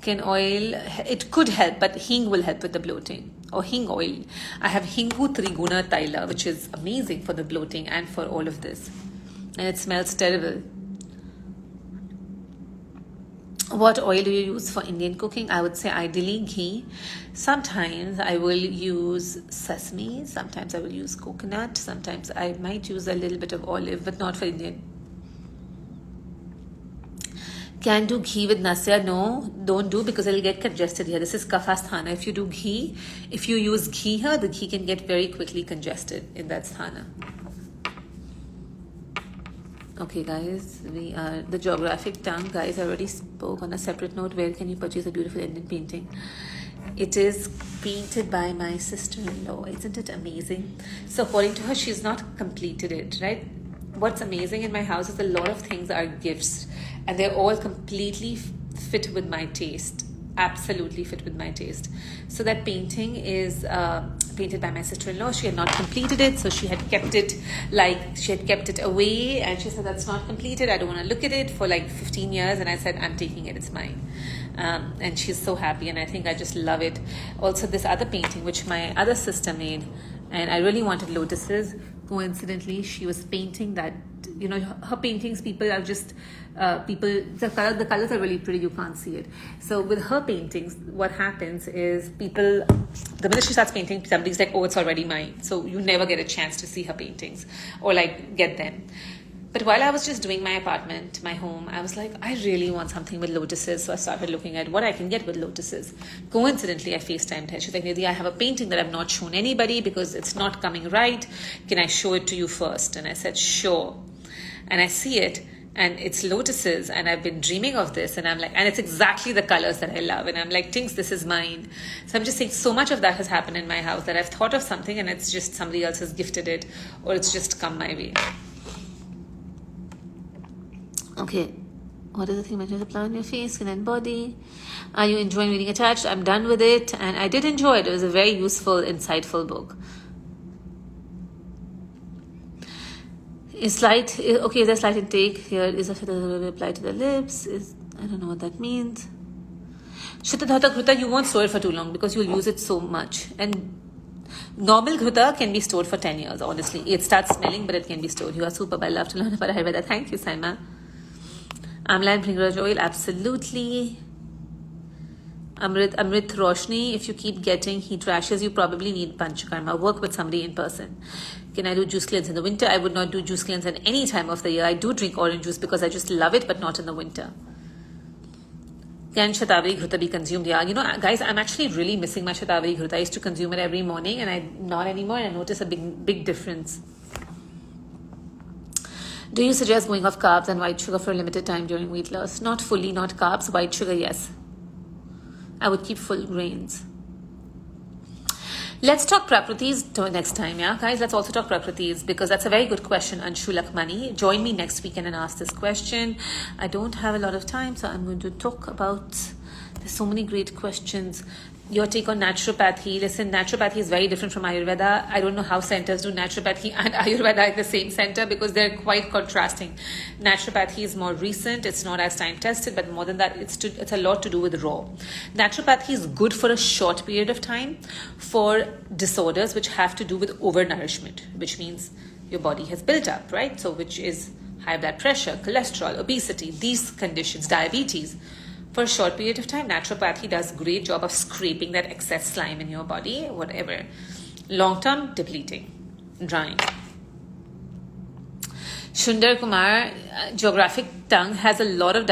Can oil, it could help, but hing will help with the bloating. Or hing oil. I have Hingu Triguna Taila, which is amazing for the bloating and for all of this. And it smells terrible. What oil do you use for Indian cooking? I would say ideally ghee. Sometimes I will use sesame. Sometimes I will use coconut. Sometimes I might use a little bit of olive, but not for Indian. Can do ghee with nasya? No, don't do, because it'll get congested here. This is kapha sthana. If you do ghee, if you use ghee here, the ghee can get very quickly congested in that sthana. Okay, guys, we are the geographic tongue. Guys, I already spoke on a separate note. Where can you purchase a beautiful Indian painting? It is painted by my sister-in-law. Isn't it amazing? So according to her, she's not completed it, right? What's amazing in my house is a lot of things are gifts, and they're all completely fit with my taste. Absolutely fit with my taste. So that painting is painted by my sister-in-law. She had not completed it, so she had kept it away, and she said, that's not completed, I don't want to look at it, for like 15 years. And I said, I'm taking it, it's mine. And she's so happy, and I think I just love it. Also, this other painting which my other sister made, and I really wanted lotuses. Coincidentally, she was painting that, you know, her paintings, people are just the colors are really pretty, you can't see it. So with her paintings, what happens is people, the minute she starts painting, somebody's like, oh, it's already mine. So you never get a chance to see her paintings or like get them. But while I was just doing my apartment, my home, I was like, I really want something with lotuses. So I started looking at what I can get with lotuses. Coincidentally, I FaceTimed her. She's like, Nidhi, I have a painting that I've not shown anybody because it's not coming right. Can I show it to you first? And I said, sure. And I see it, and it's lotuses, and I've been dreaming of this, and I'm like, and it's exactly the colors that I love, and I'm like, Tinks, this is mine. So I'm just saying, so much of that has happened in my house that I've thought of something and it's just somebody else has gifted it, or it's just come my way. Okay, what is the thing mentioned? Apply on your face, skin and body. Are you enjoying reading Attached? I'm done with it, and I did enjoy it. It was a very useful, insightful book. Is slight, okay, is there slight intake? Here is a apply to the lips. I don't know what that means. Shatadhata Ghruta, you won't store it for too long because you'll use it so much. And normal Ghruta can be stored for 10 years, honestly. It starts smelling, but it can be stored. You are superb. I love to learn about Ayurveda. Thank you, Saima. Amla and Bringraj oil, absolutely. Amrit Roshni, if you keep getting heat rashes, you probably need Panchakarma. Work with somebody in person. Can I do juice cleanse in the winter? I would not do juice cleanse at any time of the year. I do drink orange juice because I just love it, but not in the winter. Can Shatavari Ghruta be consumed? Yeah, you know, guys, I'm actually really missing my Shatavari Ghruta. I used to consume it every morning, and not anymore, and I notice a big difference. Do you suggest going off carbs and white sugar for a limited time during weight loss? Not fully, not carbs. White sugar, yes. I would keep full grains. Let's talk Prakritis next time, yeah? Guys, let's also talk Prakritis because that's a very good question, Anshu Lakmani. Join me next weekend and ask this question. I don't have a lot of time, so I'm going to talk about... There's so many great questions. Your take on naturopathy. Listen, naturopathy is very different from Ayurveda. I don't know how centers do naturopathy and Ayurveda at the same center because they're quite contrasting. Naturopathy is more recent. It's not as time tested, but more than that, it's a lot to do with raw. Naturopathy is good for a short period of time for disorders which have to do with overnourishment, which means your body has built up, right? So which is high blood pressure, cholesterol, obesity, these conditions, diabetes. For a short period of time, naturopathy does a great job of scraping that excess slime in your body, whatever. Long-term, depleting, drying. Shundar Kumar, geographic tongue has a lot of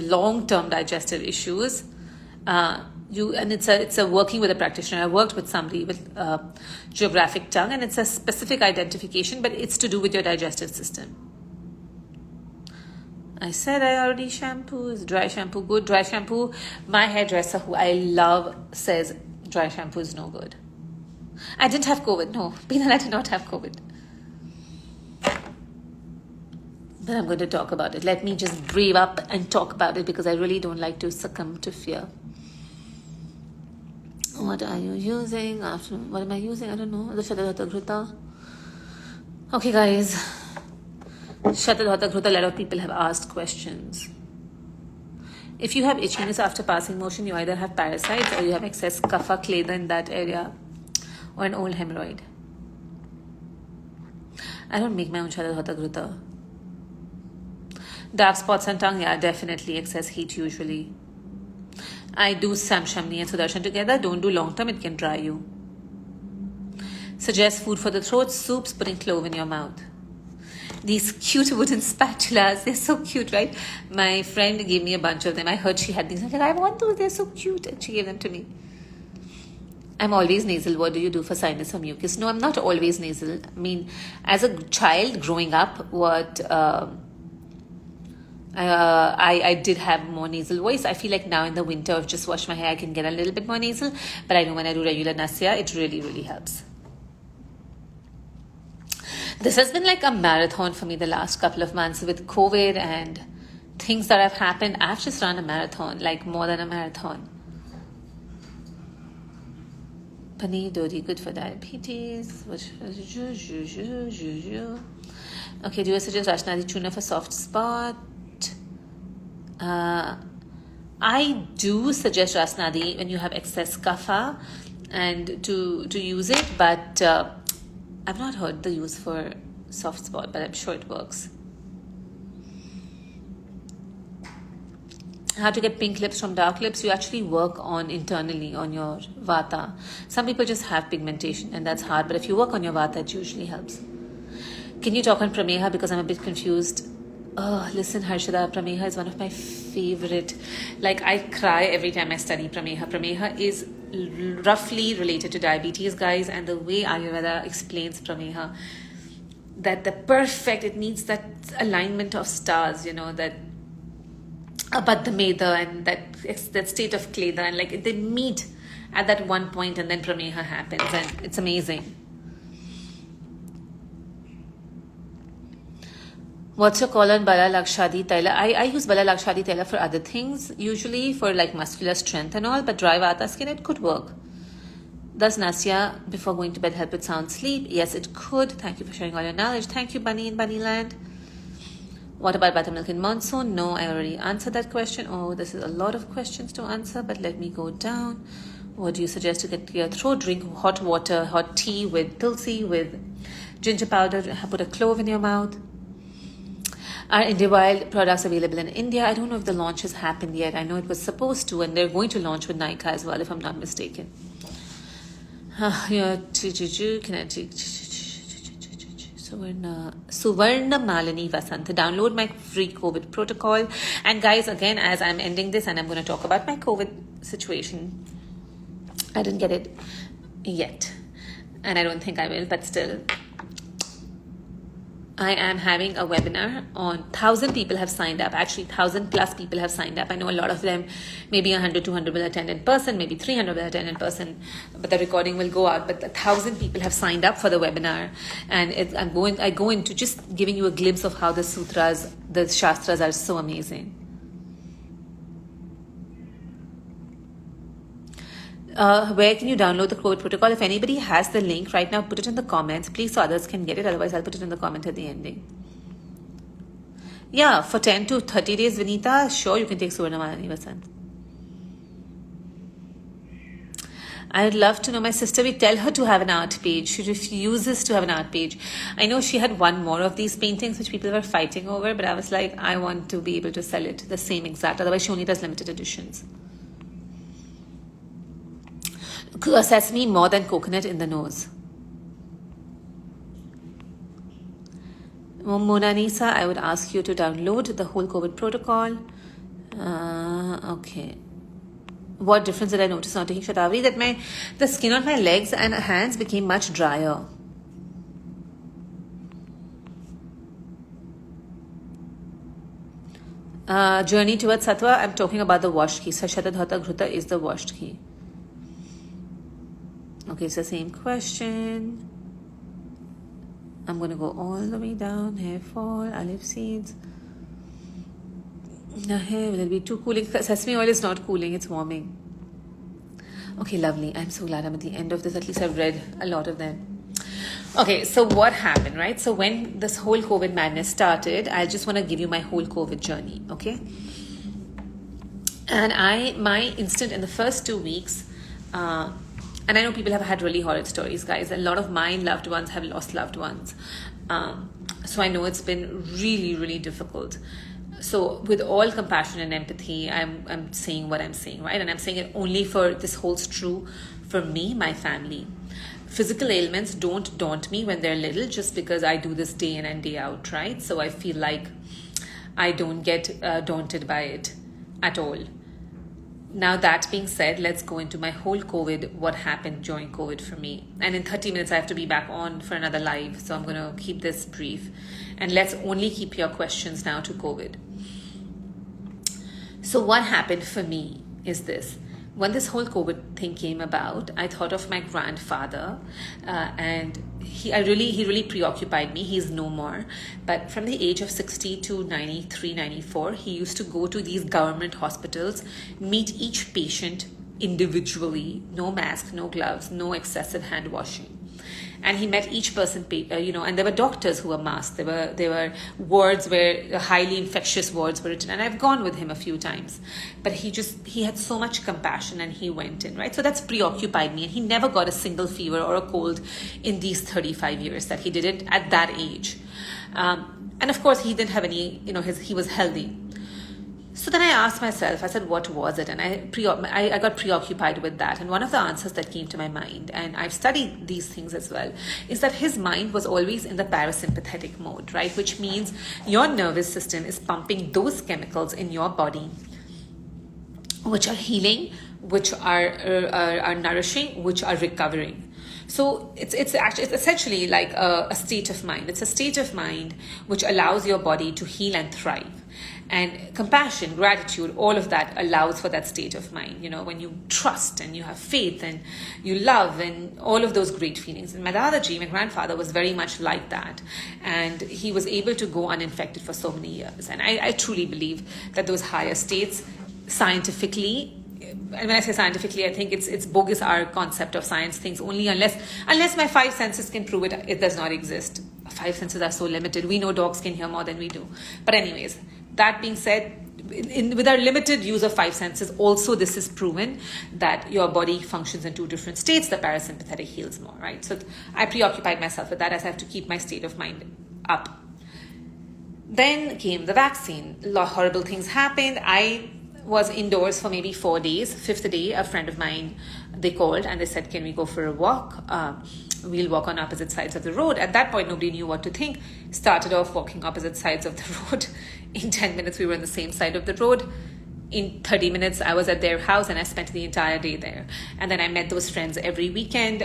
long-term digestive issues. It's a working with a practitioner. I worked with somebody with geographic tongue, and it's a specific identification, but it's to do with your digestive system. I said I already shampoo. Is dry shampoo good? Dry shampoo, my hairdresser who I love says dry shampoo is no good. I didn't have COVID. No, Binal, I did not have COVID. But I'm going to talk about it. Let me just brave up and talk about it because I really don't like to succumb to fear. What are you using? What am I using? I don't know. The Shadadhata Ghruta. Okay, guys. Shadadhata Ghruta, a lot of people have asked questions. If you have itchiness after passing motion, you either have parasites or you have excess kapha kledha in that area or an old hemorrhoid. I don't make my own Shadadhata Ghruta. Dark spots on tongue, yeah, definitely excess heat usually. I do Samshamni and Sudarshan together. Don't do long term, it can dry you. Suggest food for the throat, soups, putting clove in your mouth. These cute wooden spatulas, they're so cute, right? My friend gave me a bunch of them. I heard she had these. I'm like, I want those, they're so cute. And she gave them to me. I'm always nasal. What do you do for sinus or mucus? No, I'm not always nasal. I mean, as a child growing up, I did have more nasal voice. I feel like now in the winter, I've just washed my hair, I can get a little bit more nasal. But I know when I do regular nasya, it really, really helps. This has been like a marathon for me the last couple of months with COVID and things that have happened. I've just run a marathon, like more than a marathon. Paneer dodi, good for diabetes. Okay, do you suggest Rashnadi Chuna for soft spot? I do suggest Rasnadi when you have excess kapha and to use it, but I've not heard the use for soft spot, but I'm sure it works. How to get pink lips from dark lips? You actually work on internally on your vata. Some people just have pigmentation and that's hard, but if you work on your vata, it usually helps. Can you talk on Prameha because I'm a bit confused? Oh, listen, Harshada, Prameha is one of my favorite. Like, I cry every time I study Prameha. Prameha is roughly related to diabetes, guys, and the way Ayurveda explains Prameha, that it needs that alignment of stars, you know, that Abadha Meda and that state of Kleda, and like they meet at that one point and then Prameha happens, and it's amazing. What's your call on Bala Lakshadi Taila? I use Bala Lakshadi Taila for other things, usually for like muscular strength and all, but dry vata skin, it could work. Does Nasya before going to bed help with sound sleep? Yes, it could. Thank you for sharing all your knowledge. Thank you, Bunny in Bunnyland. What about buttermilk in monsoon? No, I already answered that question. Oh, this is a lot of questions to answer, but let me go down. What do you suggest to get your throat? Drink hot water, hot tea with tulsi, with ginger powder, put a clove in your mouth. Are India Wild products available in India? I don't know if the launch has happened yet. I know it was supposed to, and they're going to launch with Nykaa as well, if I'm not mistaken. Suvarna Malini Vasanta. Download my free COVID protocol. And guys, again, as I'm ending this and I'm going to talk about my COVID situation, I didn't get it yet. And I don't think I will, but still. I am having a webinar on 1,000 people have signed up. Actually, 1,000 plus people have signed up. I know a lot of them, maybe 100, 200 will attend in person, maybe 300 will attend in person, but the recording will go out. But 1,000 people have signed up for the webinar. And I go into just giving you a glimpse of how the sutras, the shastras are so amazing. Where can you download the COVID protocol? If anybody has the link right now, put it in the comments, please, so others can get it. Otherwise, I'll put it in the comment at the ending. Yeah, for 10 to 30 days, Vinita, sure, you can take Suvarnamalani Vasant. I'd love to know my sister. We tell her to have an art page. She refuses to have an art page. I know she had one more of these paintings which people were fighting over, but I was like, I want to be able to sell it the same exact. Otherwise, she only does limited editions. Sesame more than coconut in the nose. Mona Nisa, I would ask you to download the whole COVID protocol. Okay. What difference did I notice not taking Shatavari? That the skin on my legs and hands became much drier. Journey towards Sattva, I'm talking about the washed ghee. Sashata Dhata Ghruta is the washed ghee. Okay, it's the same question. I'm going to go all the way down. Hair fall, olive seeds. The hair, will it be too cooling? Sesame oil is not cooling, it's warming. Okay, lovely. I'm so glad I'm at the end of this. At least I've read a lot of them. Okay, so what happened, right? So when this whole COVID madness started, I just want to give you my whole COVID journey, okay? And my instant in the first 2 weeks, and I know people have had really horrid stories, guys. A lot of my loved ones have lost loved ones. So I know it's been really, really difficult. So with all compassion and empathy, I'm saying what I'm saying, right? And I'm saying it only for this holds true for me, my family. Physical ailments don't daunt me when they're little, just because I do this day in and day out, right? So I feel like I don't get daunted by it at all. Now, that being said, let's go into my whole COVID, what happened during COVID for me. And in 30 minutes, I have to be back on for another live. So I'm going to keep this brief. And let's only keep your questions now to COVID. So what happened for me is this. When this whole COVID thing came about, I thought of my grandfather, and he really preoccupied me. He's no more. But from the age of 60 to 93, 94, he used to go to these government hospitals, meet each patient individually, no mask, no gloves, no excessive hand washing. And he met each person, and there were doctors who were masked. There were wards where highly infectious wards were written. And I've gone with him a few times. But he had so much compassion and he went in, right? So that's preoccupied me. And he never got a single fever or a cold in these 35 years that he did it at that age. And of course, he didn't have any, he was healthy. So then I asked myself, I said, what was it? And I got preoccupied with that. And one of the answers that came to my mind, and I've studied these things as well, is that his mind was always in the parasympathetic mode, right? Which means your nervous system is pumping those chemicals in your body, which are healing, which are nourishing, which are recovering. So it's essentially like a state of mind. It's a state of mind which allows your body to heal and thrive. And compassion, gratitude, all of that allows for that state of mind. When you trust and you have faith and you love and all of those great feelings. And my Dadaji, my grandfather, was very much like that. And he was able to go uninfected for so many years. And I truly believe that those higher states scientifically, and when I say scientifically, I think it's bogus. Our concept of science thinks only unless my 5 senses can prove it, it does not exist. 5 senses are so limited. We know dogs can hear more than we do. But anyways, that being said, with our limited use of 5 senses, also this is proven that your body functions in 2 different states. The parasympathetic heals more, right? So I preoccupied myself with that as I have to keep my state of mind up. Then came the vaccine. A lot of horrible things happened. I was indoors for maybe 4 days. 5th day, a friend of mine, they called and they said, can we go for a walk? We'll walk on opposite sides of the road. At that point, nobody knew what to think. Started off walking opposite sides of the road. In 10 minutes, we were on the same side of the road. In 30 minutes, I was at their house and I spent the entire day there. And then I met those friends every weekend.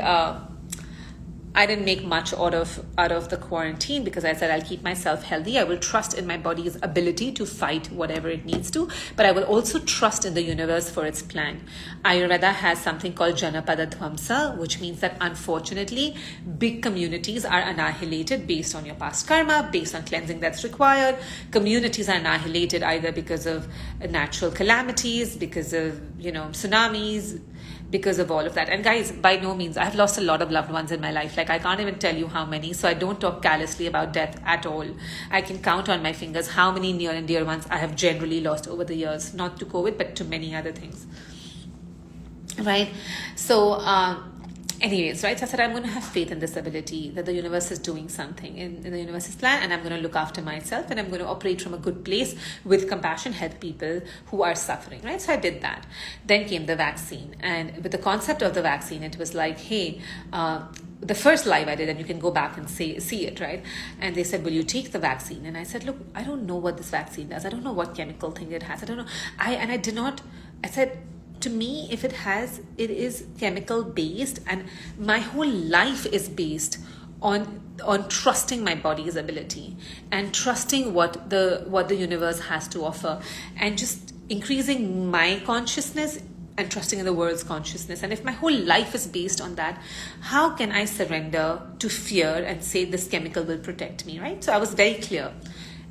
I didn't make much out of the quarantine because I said I'll keep myself healthy. I will trust in my body's ability to fight whatever it needs to, but I will also trust in the universe for its plan. Ayurveda has something called Janapada Dhamsa, which means that unfortunately big communities are annihilated based on your past karma, based on cleansing that's required. Communities are annihilated either because of natural calamities, because of tsunamis, because of all of that. And guys, by no means, I've lost a lot of loved ones in my life. Like, I can't even tell you how many. So I don't talk callously about death at all. I can count on my fingers how many near and dear ones I have generally lost over the years, not to COVID, but to many other things. Right? So, anyways, right? So I said, I'm going to have faith in this ability that the universe is doing something in the universe's plan, and I'm going to look after myself, and I'm going to operate from a good place with compassion, help people who are suffering, right? So I did that. Then came the vaccine. And with the concept of the vaccine, it was like, hey, the first live I did, and you can go back and see it, right? And they said, will you take the vaccine? And I said, look, I don't know what this vaccine does. I don't know what chemical thing it has. I don't know. I said, to me, if it is chemical based, and my whole life is based on trusting my body's ability and trusting what the universe has to offer, and just increasing my consciousness and trusting in the world's consciousness. And if my whole life is based on that, how can I surrender to fear and say this chemical will protect me, right? So I was very clear.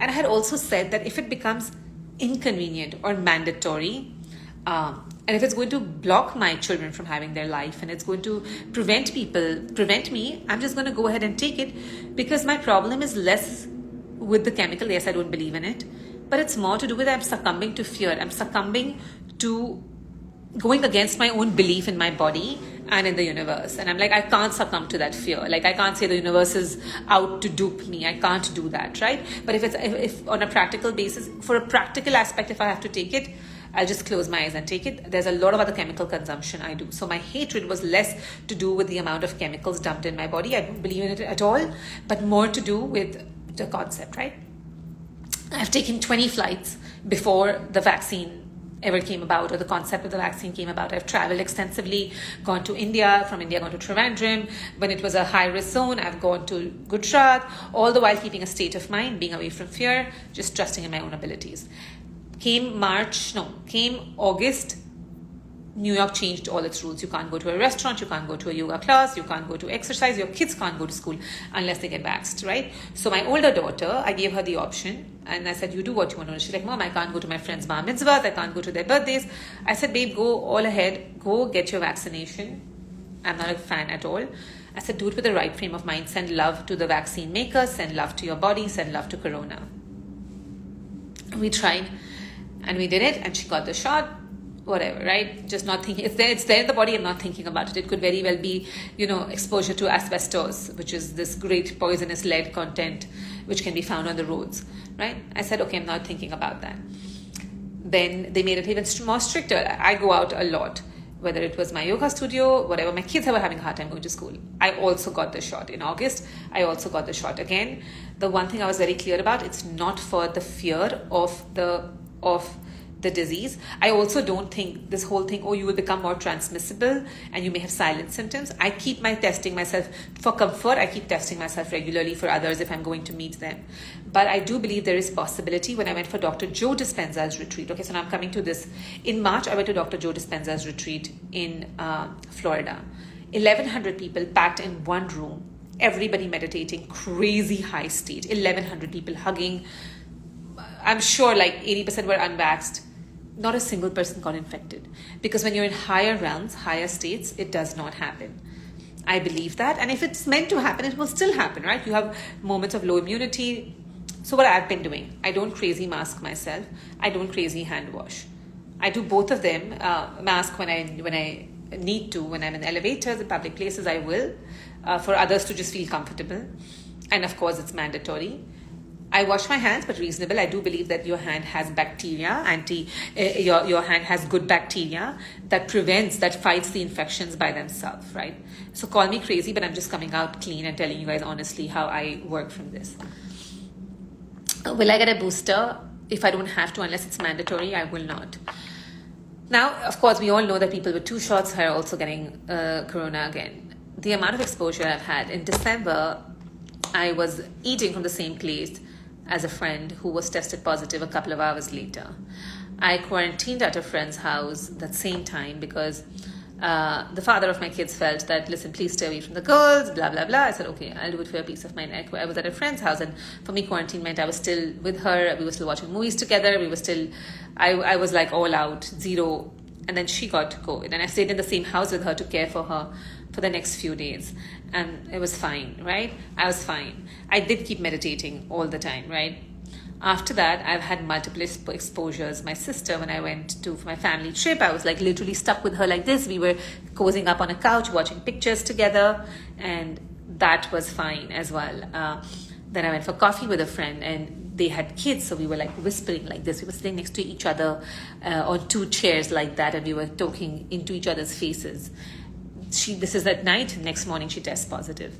And I had also said that if it becomes inconvenient or mandatory, and if it's going to block my children from having their life, and it's going to prevent me, I'm just going to go ahead and take it, because my problem is less with the chemical. Yes, I don't believe in it, but it's more to do with I'm succumbing to fear. I'm succumbing to going against my own belief in my body and in the universe. And I'm like, I can't succumb to that fear. Like, I can't say the universe is out to dupe me. I can't do that, right? But if on a practical basis, for a practical aspect, if I have to take it, I'll just close my eyes and take it. There's a lot of other chemical consumption I do. So my hatred was less to do with the amount of chemicals dumped in my body. I don't believe in it at all, but more to do with the concept, right? I've taken 20 flights before the vaccine ever came about, or the concept of the vaccine came about. I've traveled extensively, gone to India, from India gone to Trivandrum. When it was a high-risk zone, I've gone to Gujarat, all the while keeping a state of mind, being away from fear, just trusting in my own abilities. Came August, New York changed all its rules. You can't go to a restaurant, you can't go to a yoga class, you can't go to exercise, your kids can't go to school unless they get vaxxed, right? So my older daughter, I gave her the option, and I said, you do what you want to do. She's like, Mom, I can't go to my friends' bar mitzvahs, I can't go to their birthdays. I said, babe, go all ahead, go get your vaccination. I'm not a fan at all. I said, do it with the right frame of mind. Send love to the vaccine makers, send love to your body, send love to Corona. We tried. And we did it, and she got the shot, whatever, right? Just not thinking. It's there in the body. I'm not thinking about it. It could very well be, exposure to asbestos, which is this great poisonous lead content, which can be found on the roads, right? I said, okay, I'm not thinking about that. Then they made it even more stricter. I go out a lot, whether it was my yoga studio, whatever. My kids were having a hard time going to school. I also got the shot in August. I also got the shot again. The one thing I was very clear about, it's not for the fear of the disease. I also don't think this whole thing, you will become more transmissible and you may have silent symptoms. I keep testing myself for comfort. I keep testing myself regularly for others if I'm going to meet them. But I do believe there is possibility. When I went for Dr. Joe Dispenza's retreat, okay, so now I'm coming to this. In March, I went to Dr. Joe Dispenza's retreat in Florida. 1,100 people packed in one room. Everybody meditating, crazy high state. 1,100 people hugging. I'm sure like 80% were unvaxxed. Not a single person got infected. Because when you're in higher realms, higher states, it does not happen. I believe that. And if it's meant to happen, it will still happen, right? You have moments of low immunity. So what I've been doing, I don't crazy mask myself. I don't crazy hand wash. I do both of them. Mask when I need to. When I'm in elevators, in public places, I will. For others to just feel comfortable. And of course, it's mandatory. I wash my hands, but reasonable. I do believe that your hand has bacteria, your hand has good bacteria that fights the infections by themselves, right? So call me crazy, but I'm just coming out clean and telling you guys honestly how I work from this. Will I get a booster? If I don't have to, unless it's mandatory, I will not. Now, of course, we all know that people with 2 shots are also getting corona again. the amount of exposure I've had. In December, I was eating from the same place as a friend who was tested positive a couple of hours later. I quarantined at a friend's house that same time because the father of my kids felt that, listen, please stay away from the girls, blah, blah, blah. I said, okay, I'll do it for your peace of mind. I was at a friend's house, and for me, quarantine meant I was still with her. We were still watching movies together. We were still, I was like all out, zero. And then she got COVID, and I stayed in the same house with her to care for her for the next few days. And it was fine, right? I was fine. I did keep meditating all the time, right? After that, I've had multiple exposures. My sister, when I went to for my family trip, I was like literally stuck with her like this. We were cozying up on a couch, watching pictures together, and that was fine as well. Then I went for coffee with a friend, and they had kids, so we were like whispering like this. We were sitting next to each other on two chairs like that, and we were talking into each other's faces. This is at night. Next morning, she tests positive.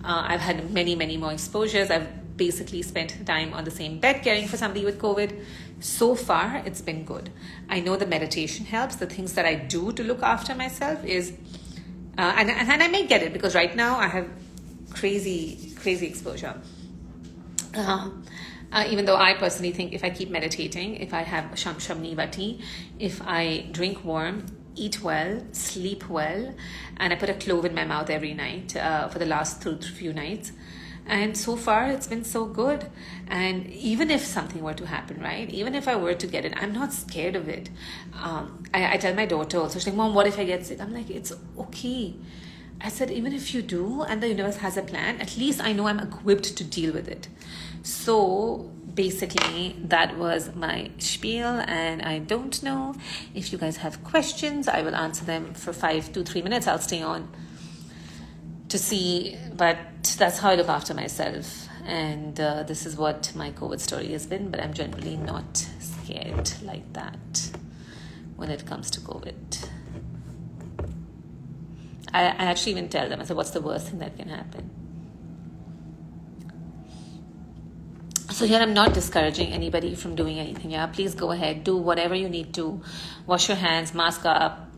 I've had many, many more exposures. I've basically spent time on the same bed caring for somebody with COVID. So far, it's been good. I know the meditation helps. The things that I do to look after myself is, and I may get it because right now I have crazy exposure. Even though I personally think if I keep meditating, if I have shamni tea, if I drink warm, eat well, sleep well, and I put a clove in my mouth every night for the last few nights. And so far, it's been so good. And even if something were to happen, right? Even if I were to get it, I'm not scared of it. I tell my daughter also, she's like, Mom, what if I get sick? I'm like, it's okay. I said, even if you do and the universe has a plan, at least I know I'm equipped to deal with it. So basically, that was my spiel, and I don't know if you guys have questions. I will answer them for 5 to 3 minutes. I'll stay on to see, but that's how I look after myself. And this is what my COVID story has been, but I'm generally not scared like that when it comes to COVID. I actually even tell them, I said, what's the worst thing that can happen? So here I'm not discouraging anybody from doing anything. Yeah, please go ahead, do whatever you need to. Wash your hands, mask up,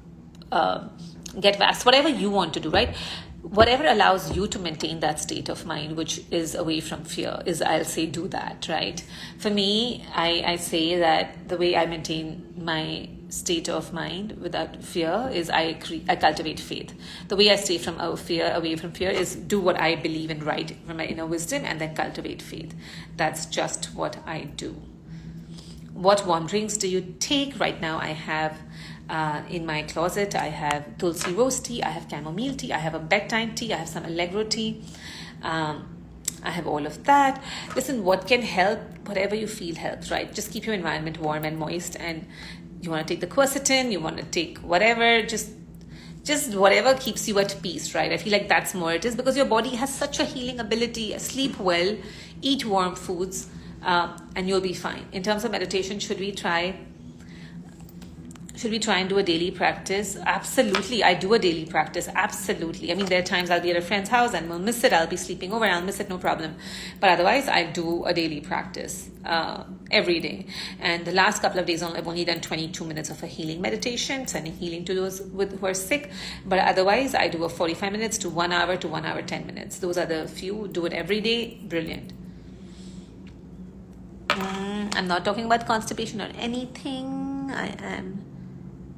get vaxxed, whatever you want to do, right? Whatever allows you to maintain that state of mind, which is away from fear, is, I'll say, do that, right? For me, I say that the way I maintain my state of mind without fear is I cultivate faith. The way I stay from away from fear is do what I believe in right from my inner wisdom and then cultivate faith. That's just what I do. What warm drinks do you take? Right now I have in my closet, I have Tulsi rose tea, I have chamomile tea, I have a bedtime tea, I have some Allegro tea. I have all of that. Listen, what can help? Whatever you feel helps, right? Just keep your environment warm and moist. And you want to take the quercetin, you want to take whatever, just whatever keeps you at peace, right? I feel like that's more it is, because your body has such a healing ability. Sleep well, eat warm foods, and you'll be fine. In terms of meditation, should we try and do a daily practice? Absolutely. I do a daily practice. Absolutely. I mean, there are times I'll be at a friend's house and we'll miss it. I'll be sleeping over and I'll miss it, no problem. But otherwise, I do a daily practice every day. And the last couple of days, I've only done 22 minutes of a healing meditation, sending healing to those who are sick. But otherwise, I do a 45 minutes to 1 hour to 1 hour, 10 minutes. Those are the few. Do it every day. Brilliant. I'm not talking about constipation or anything. I am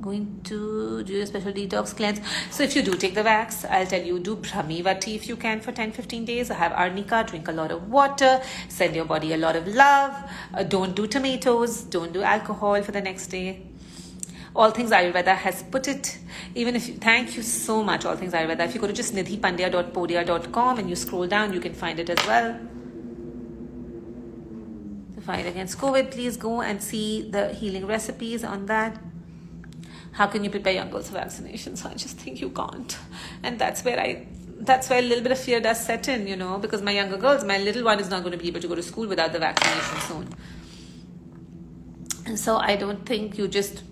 going to do a special detox cleanse. So if you do take the vax, I'll tell you, do Brahmi tea if you can for 10-15 days. Have arnica, drink a lot of water, send your body a lot of love. Don't do tomatoes, don't do alcohol for the next day. All Things Ayurveda has put it, thank you so much, All Things Ayurveda. If you go to just nidhipandya.podia.com and you scroll down, you can find it as well. The fight against COVID, please go and see the healing recipes on that. How can you prepare young girls for vaccinations? I just think you can't. And that's where a little bit of fear does set in, because my younger girls, my little one is not going to be able to go to school without the vaccination soon. And so I don't think you just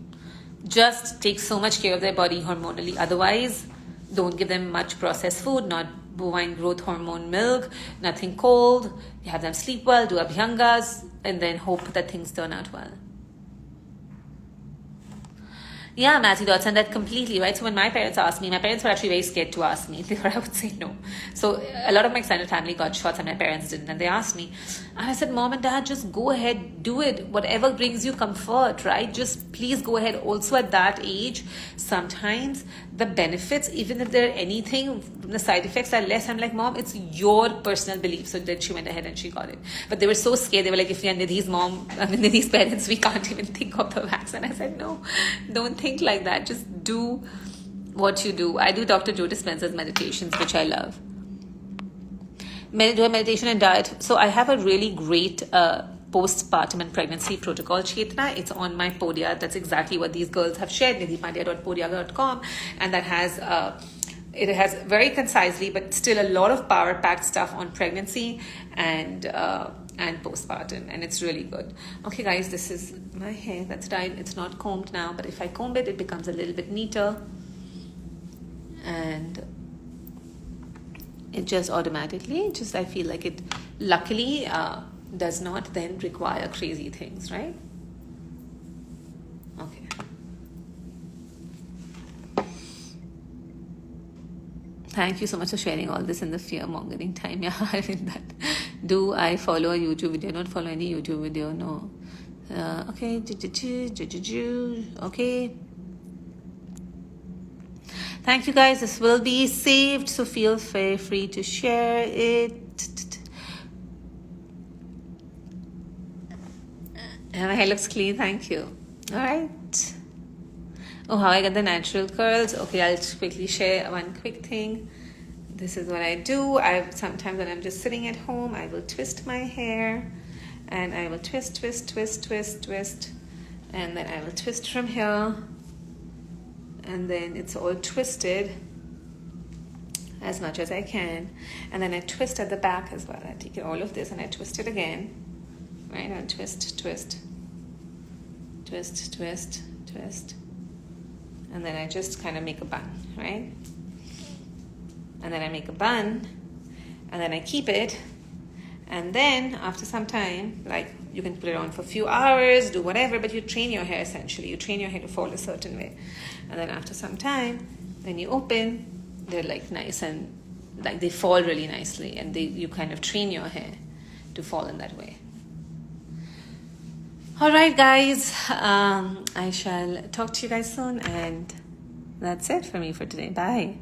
take so much care of their body hormonally. Otherwise, don't give them much processed food, not bovine growth hormone milk, nothing cold. You have them sleep well, do abhyangas, and then hope that things turn out well. Yeah, Matthew Dodson, that completely, right? So when my parents asked me, my parents were actually very scared to ask me. They thought I would say no. So a lot of my extended family got shots and my parents didn't. And they asked me. And I said, Mom and Dad, just go ahead, do it. Whatever brings you comfort, right? Just please go ahead. Also at that age, sometimes the benefits, even if there are anything, the side effects are less. I'm like, Mom, it's your personal belief. So then she went ahead and she got it. But they were so scared. They were like, if you're Nidhi's parents, we can't even think of the vaccine. I said, no, don't think like that. Just do what you do. I do Dr. Joe Dispenza's meditations, which I love. Do a meditation and diet. So I have a really great postpartum and pregnancy protocol, Chetna. It's on my Podia. That's exactly what these girls have shared, nidhipandia.podia.com. And that has it has very concisely but still a lot of power packed stuff on pregnancy and postpartum, and it's really good. Okay guys, this is my hair that's dyed. It's not combed now, but if I comb it, it becomes a little bit neater, and it just automatically, I feel like it luckily does not then require crazy things, right? Okay. Thank you so much for sharing all this in the fear-mongering time. Yeah, I mean that. Do I follow a YouTube video? Don't follow any YouTube video, no. Okay. Okay. Thank you guys. This will be saved, so feel very free to share it. And my hair looks clean. Thank you. All right. Oh, how I get the natural curls. Okay, I'll quickly share one quick thing. This is what I do. Sometimes when I'm just sitting at home, I will twist my hair, and I will twist, and then I will twist from here, and then it's all twisted as much as I can, and then I twist at the back as well. I take all of this and I twist it again, right? I'll twist, and then I just kind of make a bun, right? And then I make a bun, and then I keep it, and then after some time, like you can put it on for a few hours, do whatever, but you train your hair essentially. You train your hair to fall a certain way, and then after some time, when you open, they're like nice and like they fall really nicely, and you kind of train your hair to fall in that way. All right, guys, I shall talk to you guys soon, and that's it for me for today. Bye.